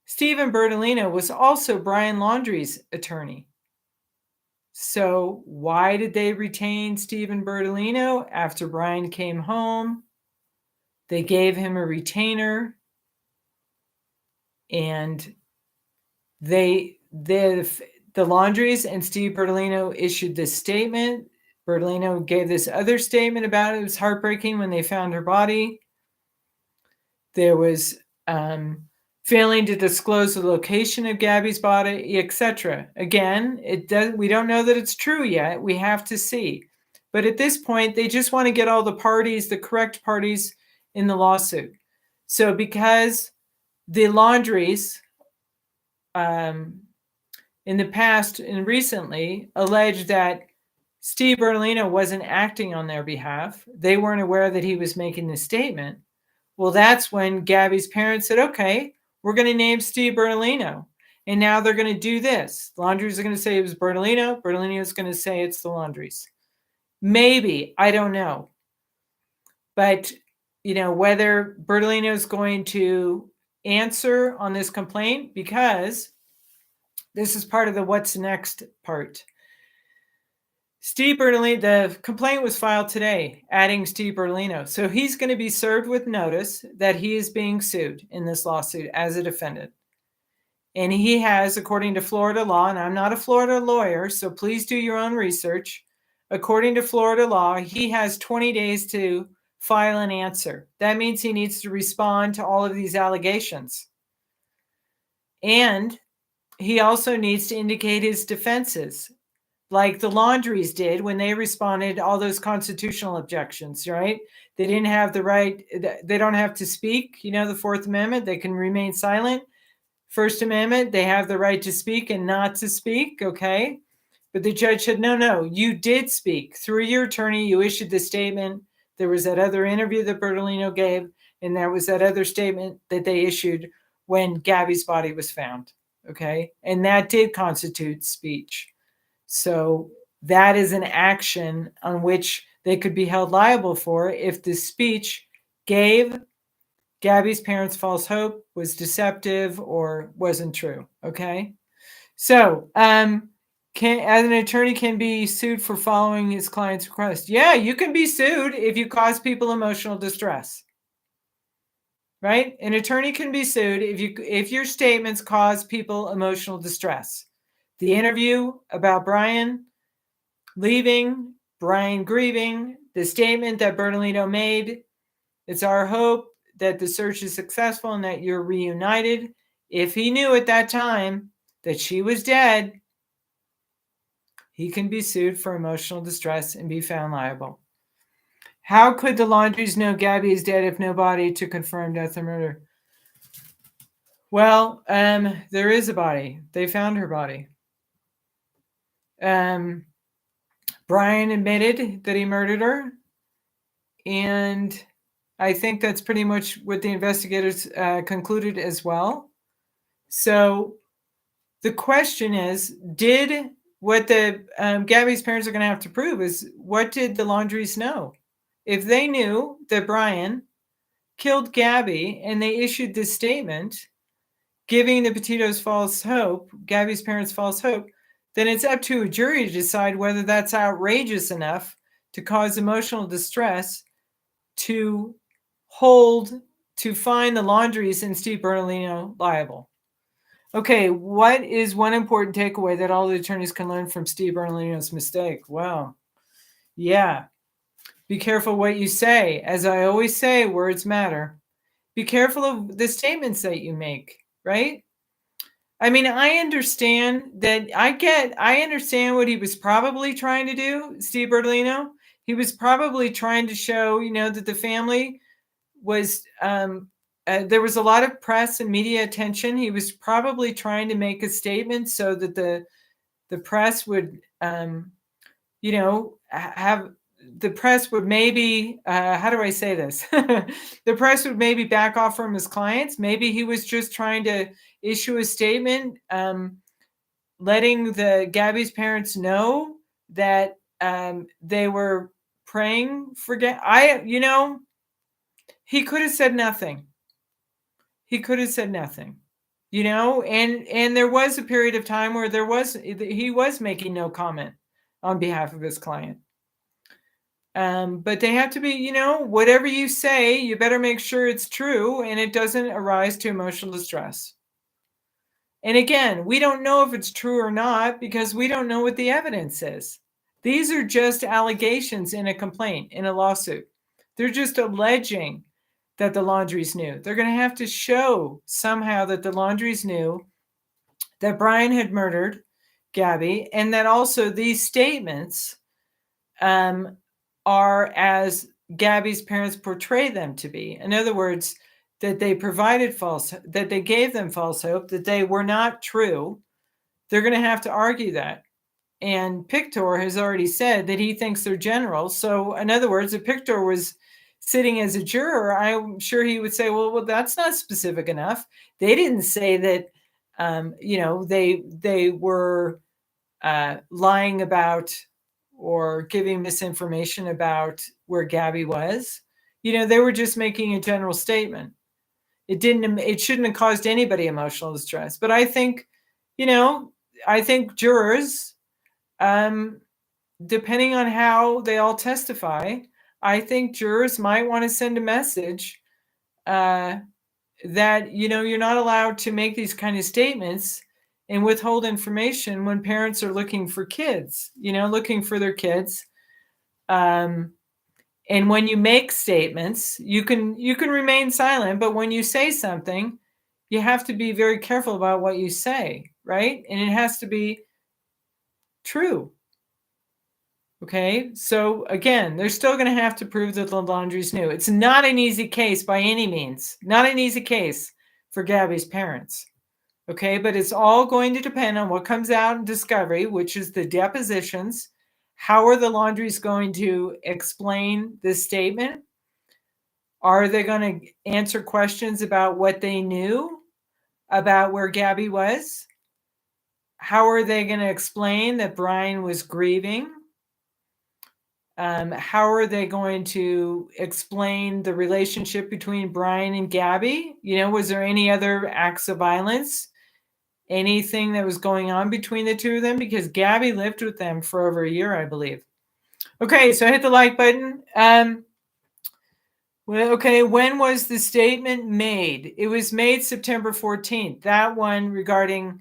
Steven Bertolino was also Brian Laundrie's attorney. So why did they retain Steven Bertolino after Brian came home? They gave him a retainer, and the Laundries and Steve Bertolino issued this statement. Bertolino gave this other statement about it. It was heartbreaking when they found her body. There was failing to disclose the location of Gabby's body, etc. Again, we don't know that it's true yet. We have to see. But at this point, they just want to get all the parties, the correct parties in the lawsuit. So because the Laundries in the past and recently alleged that Steve Bertolino wasn't acting on their behalf, they weren't aware that he was making this statement. Well, that's when Gabby's parents said, okay, we're going to name Steve Bertolino. And now they're going to do this. The Laundries are going to say it was Bertolino. Bertolino is going to say it's the Laundries. Maybe, I don't know. But, whether Bertolino is going to answer on this complaint, because this is part of the what's next part. Steve Bertolino, the complaint was filed today, adding Steve Bertolino. So he's going to be served with notice that he is being sued in this lawsuit as a defendant. And he has, according to Florida law, and I'm not a Florida lawyer, so please do your own research. According to Florida law, he has 20 days to file an answer. That means he needs to respond to all of these allegations. And he also needs to indicate his defenses, like the Laundries did when they responded to all those constitutional objections, right? They didn't have the right, they don't have to speak, the Fourth Amendment, they can remain silent. First Amendment, they have the right to speak and not to speak, okay? But the judge said, no, you did speak. Through your attorney, you issued the statement. There was that other interview that Bertolino gave, and there was that other statement that they issued when Gabby's body was found, okay? And that did constitute speech. So that is an action on which they could be held liable for if the speech gave Gabby's parents false hope, was deceptive, or wasn't true. Okay. So, as an attorney can be sued for following his client's request. Yeah, you can be sued if you cause people emotional distress. Right? An attorney can be sued if your statements cause people emotional distress. The interview about Brian leaving, Brian grieving, the statement that Bertolino made, it's our hope that the search is successful and that you're reunited. If he knew at that time that she was dead, he can be sued for emotional distress and be found liable. How could the Laundries know Gabby is dead if no body to confirm death or murder? Well, there is a body. They found her body. Brian admitted that he murdered her, and I think that's pretty much what the investigators concluded as well. So the question is, what the Gabby's parents are going to have to prove is, what did the Laundries know? If they knew that Brian killed Gabby and they issued this statement giving the Petitos false hope, Gabby's parents false hope, then it's up to a jury to decide whether that's outrageous enough to cause emotional distress to find the Laundries and Steve Bertolino liable. Okay, what is one important takeaway that all the attorneys can learn from Steve Bertolino's mistake? Well, yeah. Be careful what you say. As I always say, words matter. Be careful of the statements that you make, right? I mean, I understand what he was probably trying to do, Steve Bertolino. He was probably trying to show, that the family was, there was a lot of press and media attention. He was probably trying to make a statement so that the press would, the press would maybe, how do I say this? The press would maybe back off from his clients. Maybe he was just trying to issue a statement, letting the Gabby's parents know that they were praying for he could have said nothing. He could have said nothing, and there was a period of time where he was making no comment on behalf of his client. But they have to be, whatever you say, you better make sure it's true and it doesn't arise to emotional distress. And again, we don't know if it's true or not because we don't know what the evidence is. These are just allegations in a complaint, in a lawsuit. They're just alleging that the Laundries knew. They're going to have to show somehow that the Laundries knew that Brian had murdered Gabby and that also these statements are as Gabby's parents portray them to be. In other words, that they that they gave them false hope, that they were not true. They're going to have to argue that. And Pictor has already said that he thinks they're general. So in other words, if Pictor was sitting as a juror, I'm sure he would say, well, that's not specific enough. They didn't say that, they were lying about or giving misinformation about where Gabby was. They were just making a general statement. It shouldn't have caused anybody emotional distress. But I think, jurors, depending on how they all testify, I think jurors might want to send a message that, you're not allowed to make these kind of statements and withhold information when parents are looking for kids, looking for their kids. And when you make statements, you can remain silent, but when you say something, you have to be very careful about what you say, right? And it has to be true. Okay, so again, they're still going to have to prove that the Laundries knew. It's not an easy case by any means. Not an easy case for Gabby's parents. Okay, but it's all going to depend on what comes out in discovery, which is the depositions. How are the Laundries going to explain this statement? Are they going to answer questions about what they knew about where Gabby was? How are they going to explain that Brian was grieving? How are they going to explain the relationship between Brian and Gabby? Was there any other acts of violence? Anything that was going on between the two of them? Because Gabby lived with them for over a year, I believe. Okay, so hit the like button. When was the statement made? It was made September 14th. That one regarding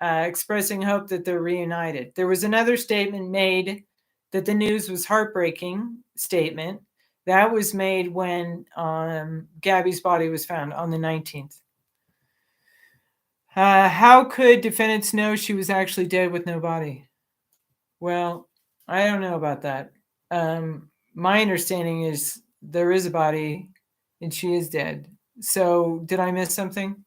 expressing hope that they're reunited. There was another statement made that the news was heartbreaking statement. That was made when Gabby's body was found on the 19th. How could defendants know she was actually dead with no body? Well, I don't know about that. My understanding is there is a body and she is dead. So did I miss something?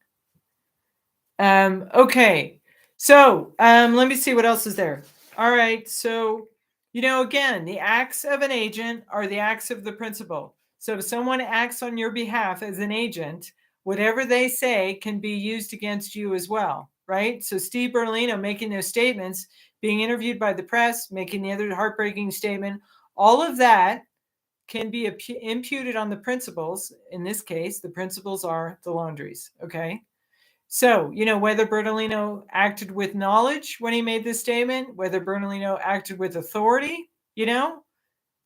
Okay. So let me see what else is there. All right. So, again, the acts of an agent are the acts of the principal. So if someone acts on your behalf as an agent, whatever they say can be used against you as well, right? So Steve Bertolino making those statements, being interviewed by the press, making the other heartbreaking statement, all of that can be imputed on the principals. In this case, the principals are the Laundries, okay? So, whether Bertolino acted with knowledge when he made this statement, whether Bertolino acted with authority,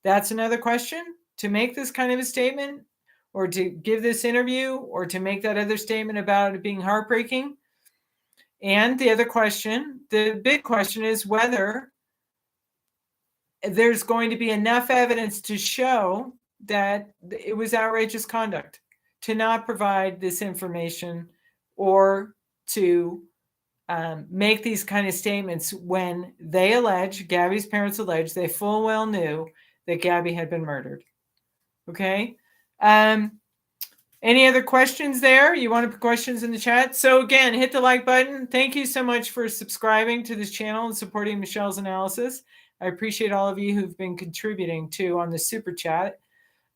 that's another question. To make this kind of a statement, or to give this interview, or to make that other statement about it being heartbreaking. And the other question, the big question, is whether there's going to be enough evidence to show that it was outrageous conduct to not provide this information, or to make these kind of statements when Gabby's parents allege, they full well knew that Gabby had been murdered. Okay. Any other questions there? You want to put questions in the chat? So again, hit the like button. Thank you so much for subscribing to this channel and supporting Michele's analysis. I appreciate all of you who've been contributing too on the super chat.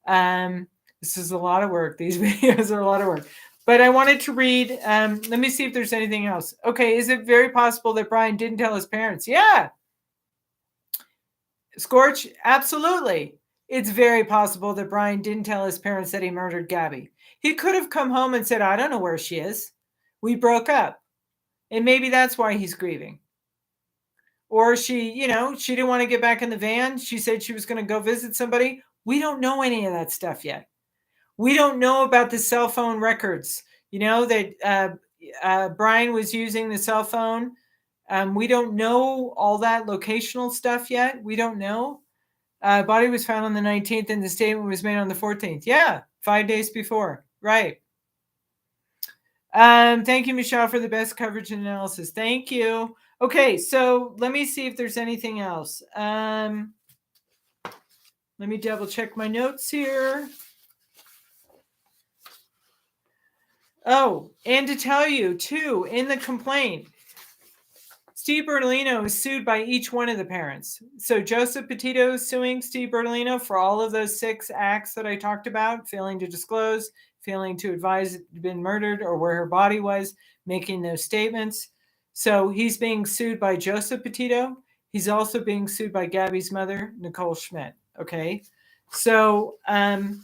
This is a lot of work. These videos are a lot of work. But I wanted to read, let me see if there's anything else. Okay, is it very possible that Brian didn't tell his parents? Yeah. Scorch, absolutely. It's very possible that Brian didn't tell his parents that he murdered Gabby. He could have come home and said, I don't know where she is. We broke up. And maybe that's why he's grieving. Or she didn't want to get back in the van. She said she was going to go visit somebody. We don't know any of that stuff yet. We don't know about the cell phone records, that Brian was using the cell phone. We don't know all that locational stuff yet. We don't know. Body was found on the 19th and the statement was made on the 14th. Yeah, 5 days before. Right. Thank you, Michele, for the best coverage and analysis. Thank you. Okay, so let me see if there's anything else. Let me double check my notes here. Oh, and to tell you, too, in the complaint, Steve Bertolino is sued by each one of the parents. So Joseph Petito is suing Steve Bertolino for all of those 6 acts that I talked about: failing to disclose, failing to advise it had been murdered or where her body was, making those statements. So he's being sued by Joseph Petito. He's also being sued by Gabby's mother, Nichole Schmidt. Okay. So, and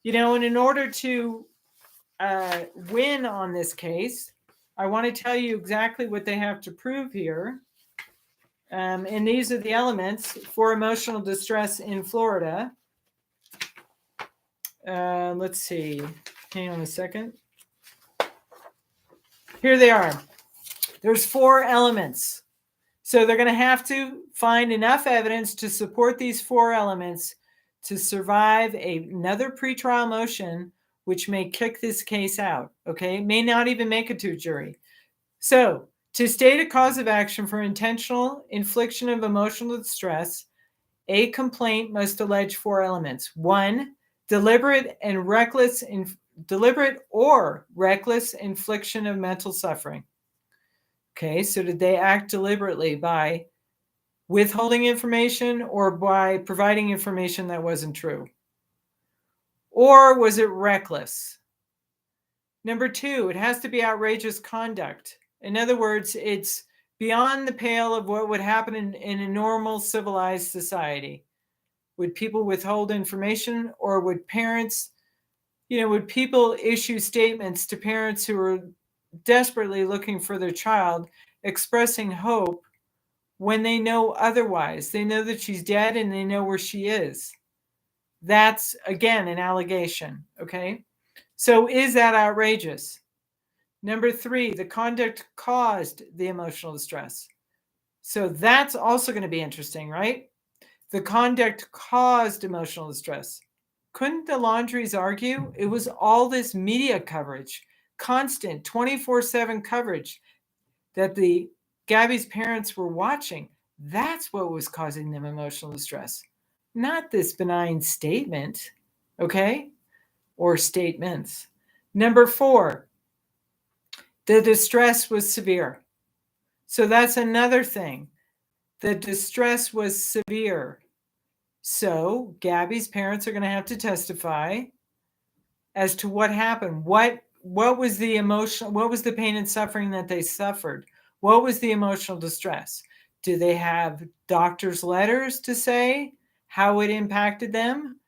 in order to win on this case, I want to tell you exactly what they have to prove here. And these are the elements for emotional distress in Florida. Let's see. Hang on a second. Here they are. There's 4 elements. So they're going to have to find enough evidence to support these 4 elements to survive another pretrial motion, which may kick this case out. Okay, may not even make it to a jury. So to state a cause of action for intentional infliction of emotional distress, a complaint must allege 4 elements. 1, deliberate or reckless infliction of mental suffering. Okay, so did they act deliberately by withholding information or by providing information that wasn't true? Or was it reckless? Number 2, it has to be outrageous conduct. In other words, it's beyond the pale of what would happen in a normal civilized society. Would people withhold information, or would parents, would people issue statements to parents who are desperately looking for their child, expressing hope when they know otherwise? They know that she's dead and they know where she is. That's, again, an allegation. Okay. So is that outrageous? Number 3, the conduct caused the emotional distress. So that's also going to be interesting, right? The conduct caused emotional distress. Couldn't the Laundries argue it was all this media coverage, constant 24/7 coverage that the Gabby's parents were watching? That's what was causing them emotional distress, not this benign statement, okay? Or statements. Number 4, the distress was severe. So that's another thing. The distress was severe. So Gabby's parents are going to have to testify as to what happened. What was the emotional, what was the pain and suffering that they suffered? What was the emotional distress? Do they have doctor's letters to say how it impacted them?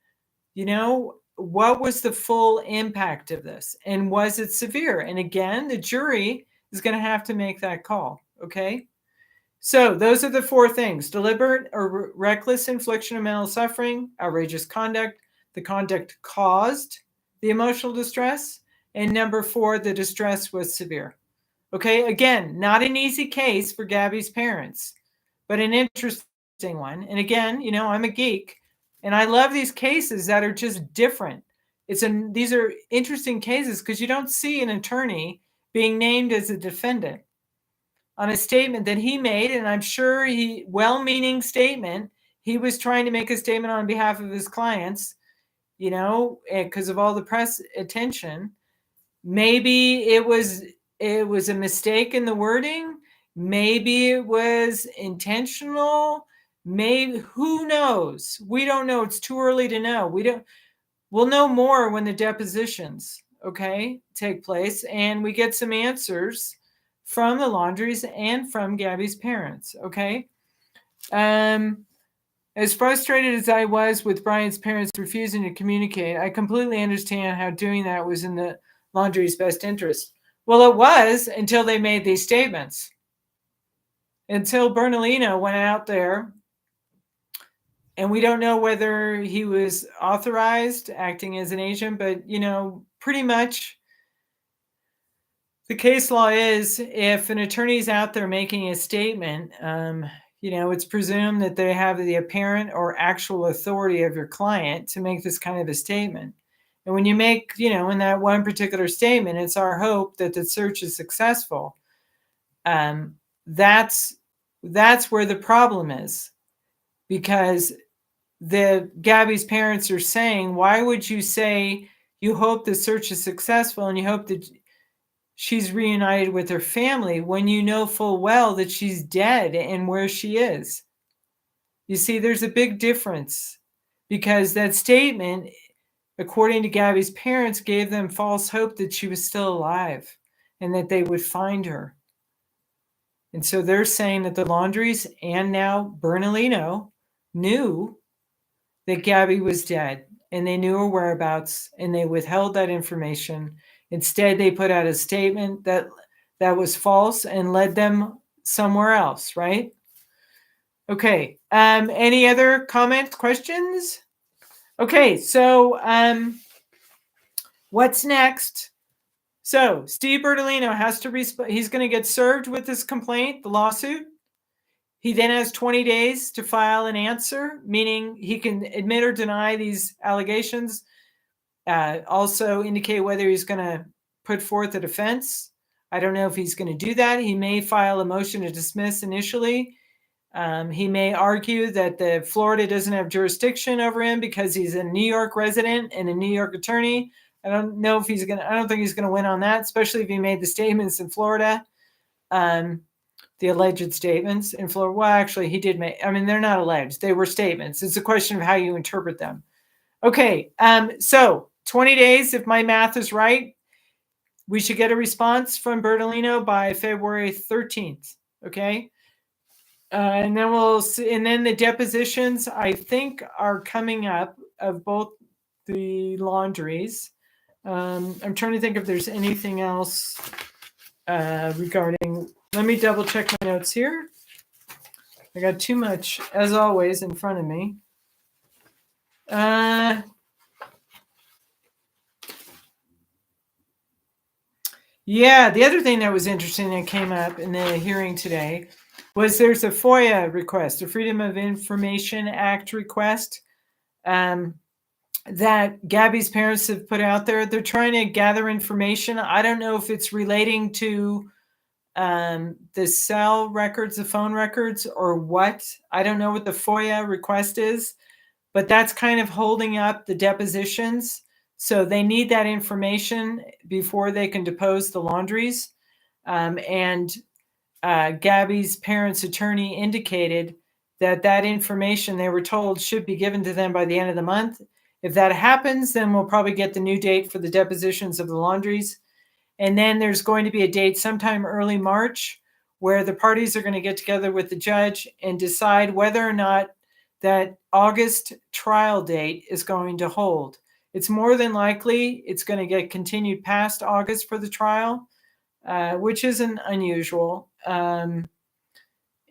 You know, what was the full impact of this? And was it severe? And again, the jury is going to have to make that call. Okay. So those are the 4 things: deliberate or reckless infliction of mental suffering, outrageous conduct, the conduct caused the emotional distress, and number 4, the distress was severe. Okay, again, not an easy case for Gabby's parents, but an interesting one. And again, you know, I'm a geek and I love these cases that are just different. These are interesting cases because you don't see an attorney being named as a defendant on a statement that he made, and I'm sure well-meaning statement. He was trying to make a statement on behalf of his clients, you know, because of all the press attention. Maybe it was a mistake in the wording. Maybe it was intentional. Maybe, who knows? We don't know. It's too early to know. We'll know more when the depositions, okay, take place and we get some answers from the Laundries and from Gabby's parents, okay? As frustrated as I was with Brian's parents refusing to communicate, I completely understand how doing that was in the Laundries' best interest. Well, it was until they made these statements. Until Bertolino went out there, and we don't know whether he was authorized acting as an agent, but, you know, pretty much the case law is if an attorney is out there making a statement, you know, it's presumed that they have the apparent or actual authority of your client to make this kind of a statement. And when you make, you know, in that one particular statement, it's our hope that the search is successful. That's where the problem is, because Gabby's parents are saying, why would you say you hope the search is successful and you hope that she's reunited with her family when you know full well that she's dead and where she is? You see, there's a big difference, because that statement, according to Gabby's parents, gave them false hope that she was still alive and that they would find her. And so they're saying that the Laundries and now Bertolino knew that Gabby was dead, and they knew her whereabouts, and they withheld that information. Instead, they put out a statement that was false and led them somewhere else, right? Okay. Any other comments, questions? Okay, so what's next? So Steve Bertolino has to he's going to get served with this complaint, the lawsuit. He then has 20 days to file an answer, meaning he can admit or deny these allegations, also indicate whether he's going to put forth a defense. I don't know if he's going to do that. He may file a motion to dismiss initially. He may argue that Florida doesn't have jurisdiction over him because he's a New York resident and a New York attorney. I don't think he's going to win on that, especially if he made the statements in Florida. The alleged statements in Florida. Well, actually, he did make, I mean, they're not alleged. They were statements. It's a question of how you interpret them. Okay, so 20 days, if my math is right, we should get a response from Bertolino by February 13th, okay? And then we'll see, and then the depositions, I think, are coming up of both the Laundries. I'm trying to think if there's anything else regarding, let me double check my notes here. I got too much, as always, in front of me. Yeah, the other thing that was interesting that came up in the hearing today was there's a FOIA request, a Freedom of Information Act request, that Gabby's parents have put out there. They're trying to gather information. I don't know if it's relating to the cell records, the phone records, or what. I don't know what the FOIA request is, but that's kind of holding up the depositions. So they need that information before they can depose the Laundries. And Gabby's parents' attorney indicated that information they were told should be given to them by the end of the month. If that happens, then we'll probably get the new date for the depositions of the Laundries. And then there's going to be a date sometime early March where the parties are going to get together with the judge and decide whether or not that August trial date is going to hold. It's more than likely it's going to get continued past August for the trial, which isn't unusual.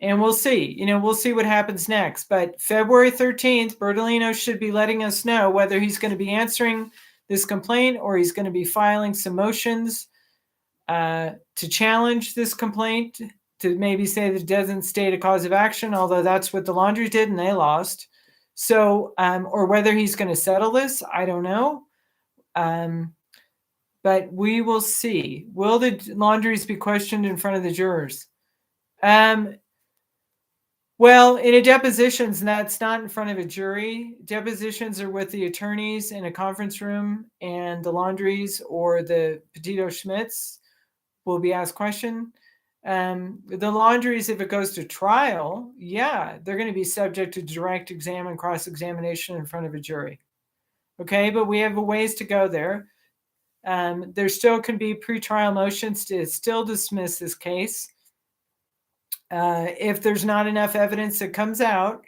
And we'll see. We'll see what happens next. But February 13th, Bertolino should be letting us know whether he's going to be answering this complaint or he's going to be filing some motions to challenge this complaint, to maybe say that it doesn't state a cause of action, although that's what the Laundries did and they lost. So, or whether he's going to settle this, I don't know. But we will see. Will the Laundries be questioned in front of the jurors? Well, in a depositions, that's not in front of a jury. Depositions are with the attorneys in a conference room, and the Laundries or the Petito Schmidts will be asked question. The Laundries, if it goes to trial, yeah, they're going to be subject to direct exam and cross-examination in front of a jury. Okay, but we have a ways to go there. There still can be pretrial motions to still dismiss this case. If there's not enough evidence that comes out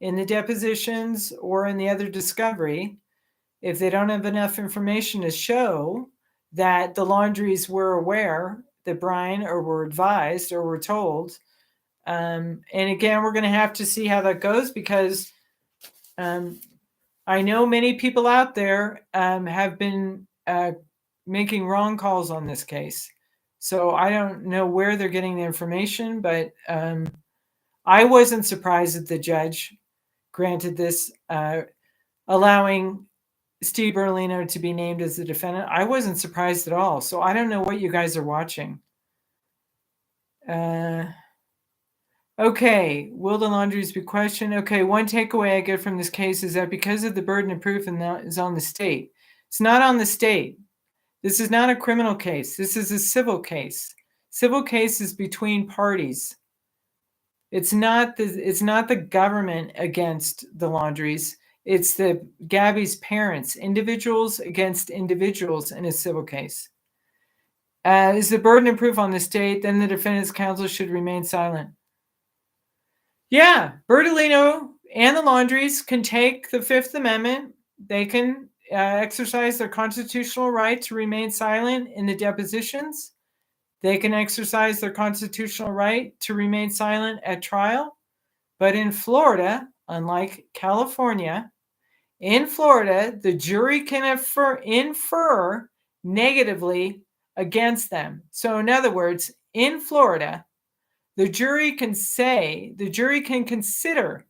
in the depositions or in the other discovery, if they don't have enough information to show that the Laundries were aware that Brian, or were advised or were told, and again, we're going to have to see how that goes, because I know many people out there have been making wrong calls on this case. So I don't know where they're getting the information, but I wasn't surprised that the judge granted this, allowing Steve Bertolino to be named as the defendant. I wasn't surprised at all. So I don't know what you guys are watching. Okay, will the Laundries be questioned? Okay, one takeaway I get from this case is that because of the burden of proof and that is on the state, it's not on the state. This is not a criminal case. This is a civil case. Civil case is between parties. It's not the government against the Laundries. It's the Gabby's parents, individuals against individuals in a civil case. Is the burden of proof on the state, then the defendant's counsel should remain silent. Yeah, Bertolino and the Laundries can take the Fifth Amendment. They can exercise their constitutional right to remain silent in the depositions. They can exercise their constitutional right to remain silent at trial. But in Florida, unlike California, in Florida, the jury can infer negatively against them. So in other words, in Florida, the jury can consider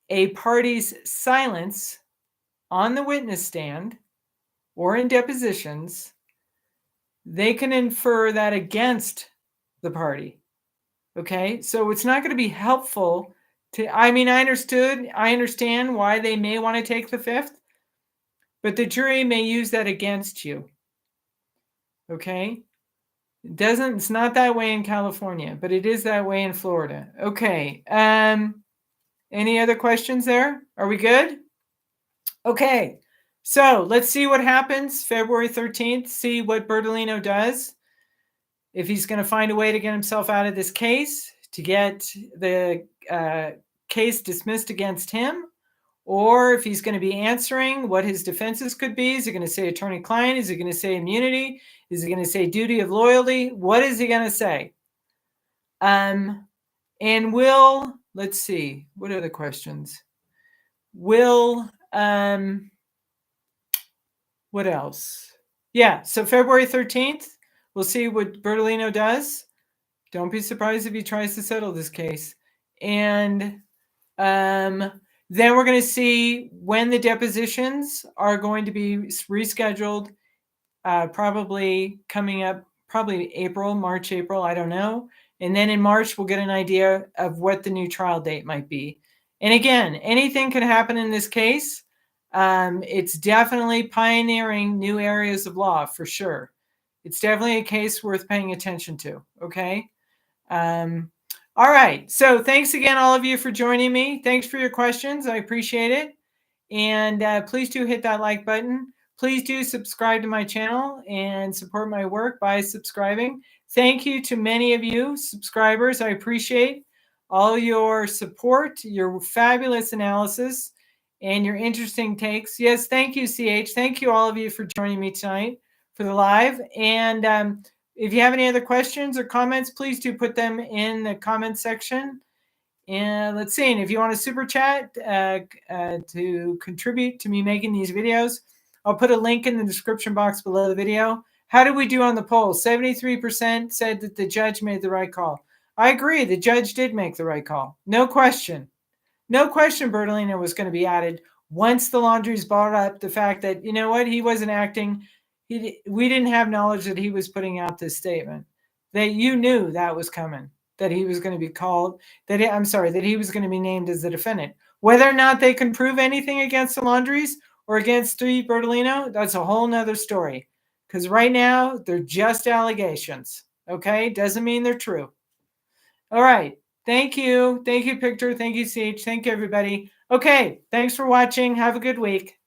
a party's silence on the witness stand or in depositions. They can infer that against the party. Okay, so it's not going to be helpful to, I understand why they may want to take the Fifth, but the jury may use that against you. Okay, it's not that way in California, but it is that way in Florida. Okay, any other questions there? Are we good? Okay, so let's see what happens February 13th, see what Bertolino does. If he's going to find a way to get himself out of this case, to get the case dismissed against him, or if he's going to be answering what his defenses could be. Is he going to say attorney-client? Is he going to say immunity? Is he going to say duty of loyalty? What is he going to say? And let's see, what are the questions? What else? Yeah, so February 13th, we'll see what Bertolino does. Don't be surprised if he tries to settle this case. And then we're going to see when the depositions are going to be rescheduled, probably coming up probably March, April, I don't know. And then in March, we'll get an idea of what the new trial date might be. And again, anything could happen in this case. It's definitely pioneering new areas of law for sure. It's definitely a case worth paying attention to. Okay. All right. So thanks again, all of you, for joining me. Thanks for your questions. I appreciate it. And please do hit that like button. Please do subscribe to my channel and support my work by subscribing. Thank you to many of you subscribers. I appreciate all your support, your fabulous analysis, and your interesting takes. Yes, thank you, CH. Thank you, all of you, for joining me tonight for the live. And if you have any other questions or comments, please do put them in the comment section. And let's see. And if you want a super chat to contribute to me making these videos, I'll put a link in the description box below the video. How did we do on the poll? 73% said that the judge made the right call. I agree. The judge did make the right call. No question. No question Bertolino was going to be added once the Laundries brought up the fact that, you know what, he wasn't acting. We didn't have knowledge that he was putting out this statement, that you knew that was coming, that he was going to be called, that he was going to be named as the defendant. Whether or not they can prove anything against the Laundries or against Bertolino, that's a whole nother story. Because right now, they're just allegations. Okay? Doesn't mean they're true. All right. Thank you. Thank you, Pictor. Thank you, CH. Thank you, everybody. Okay. Thanks for watching. Have a good week.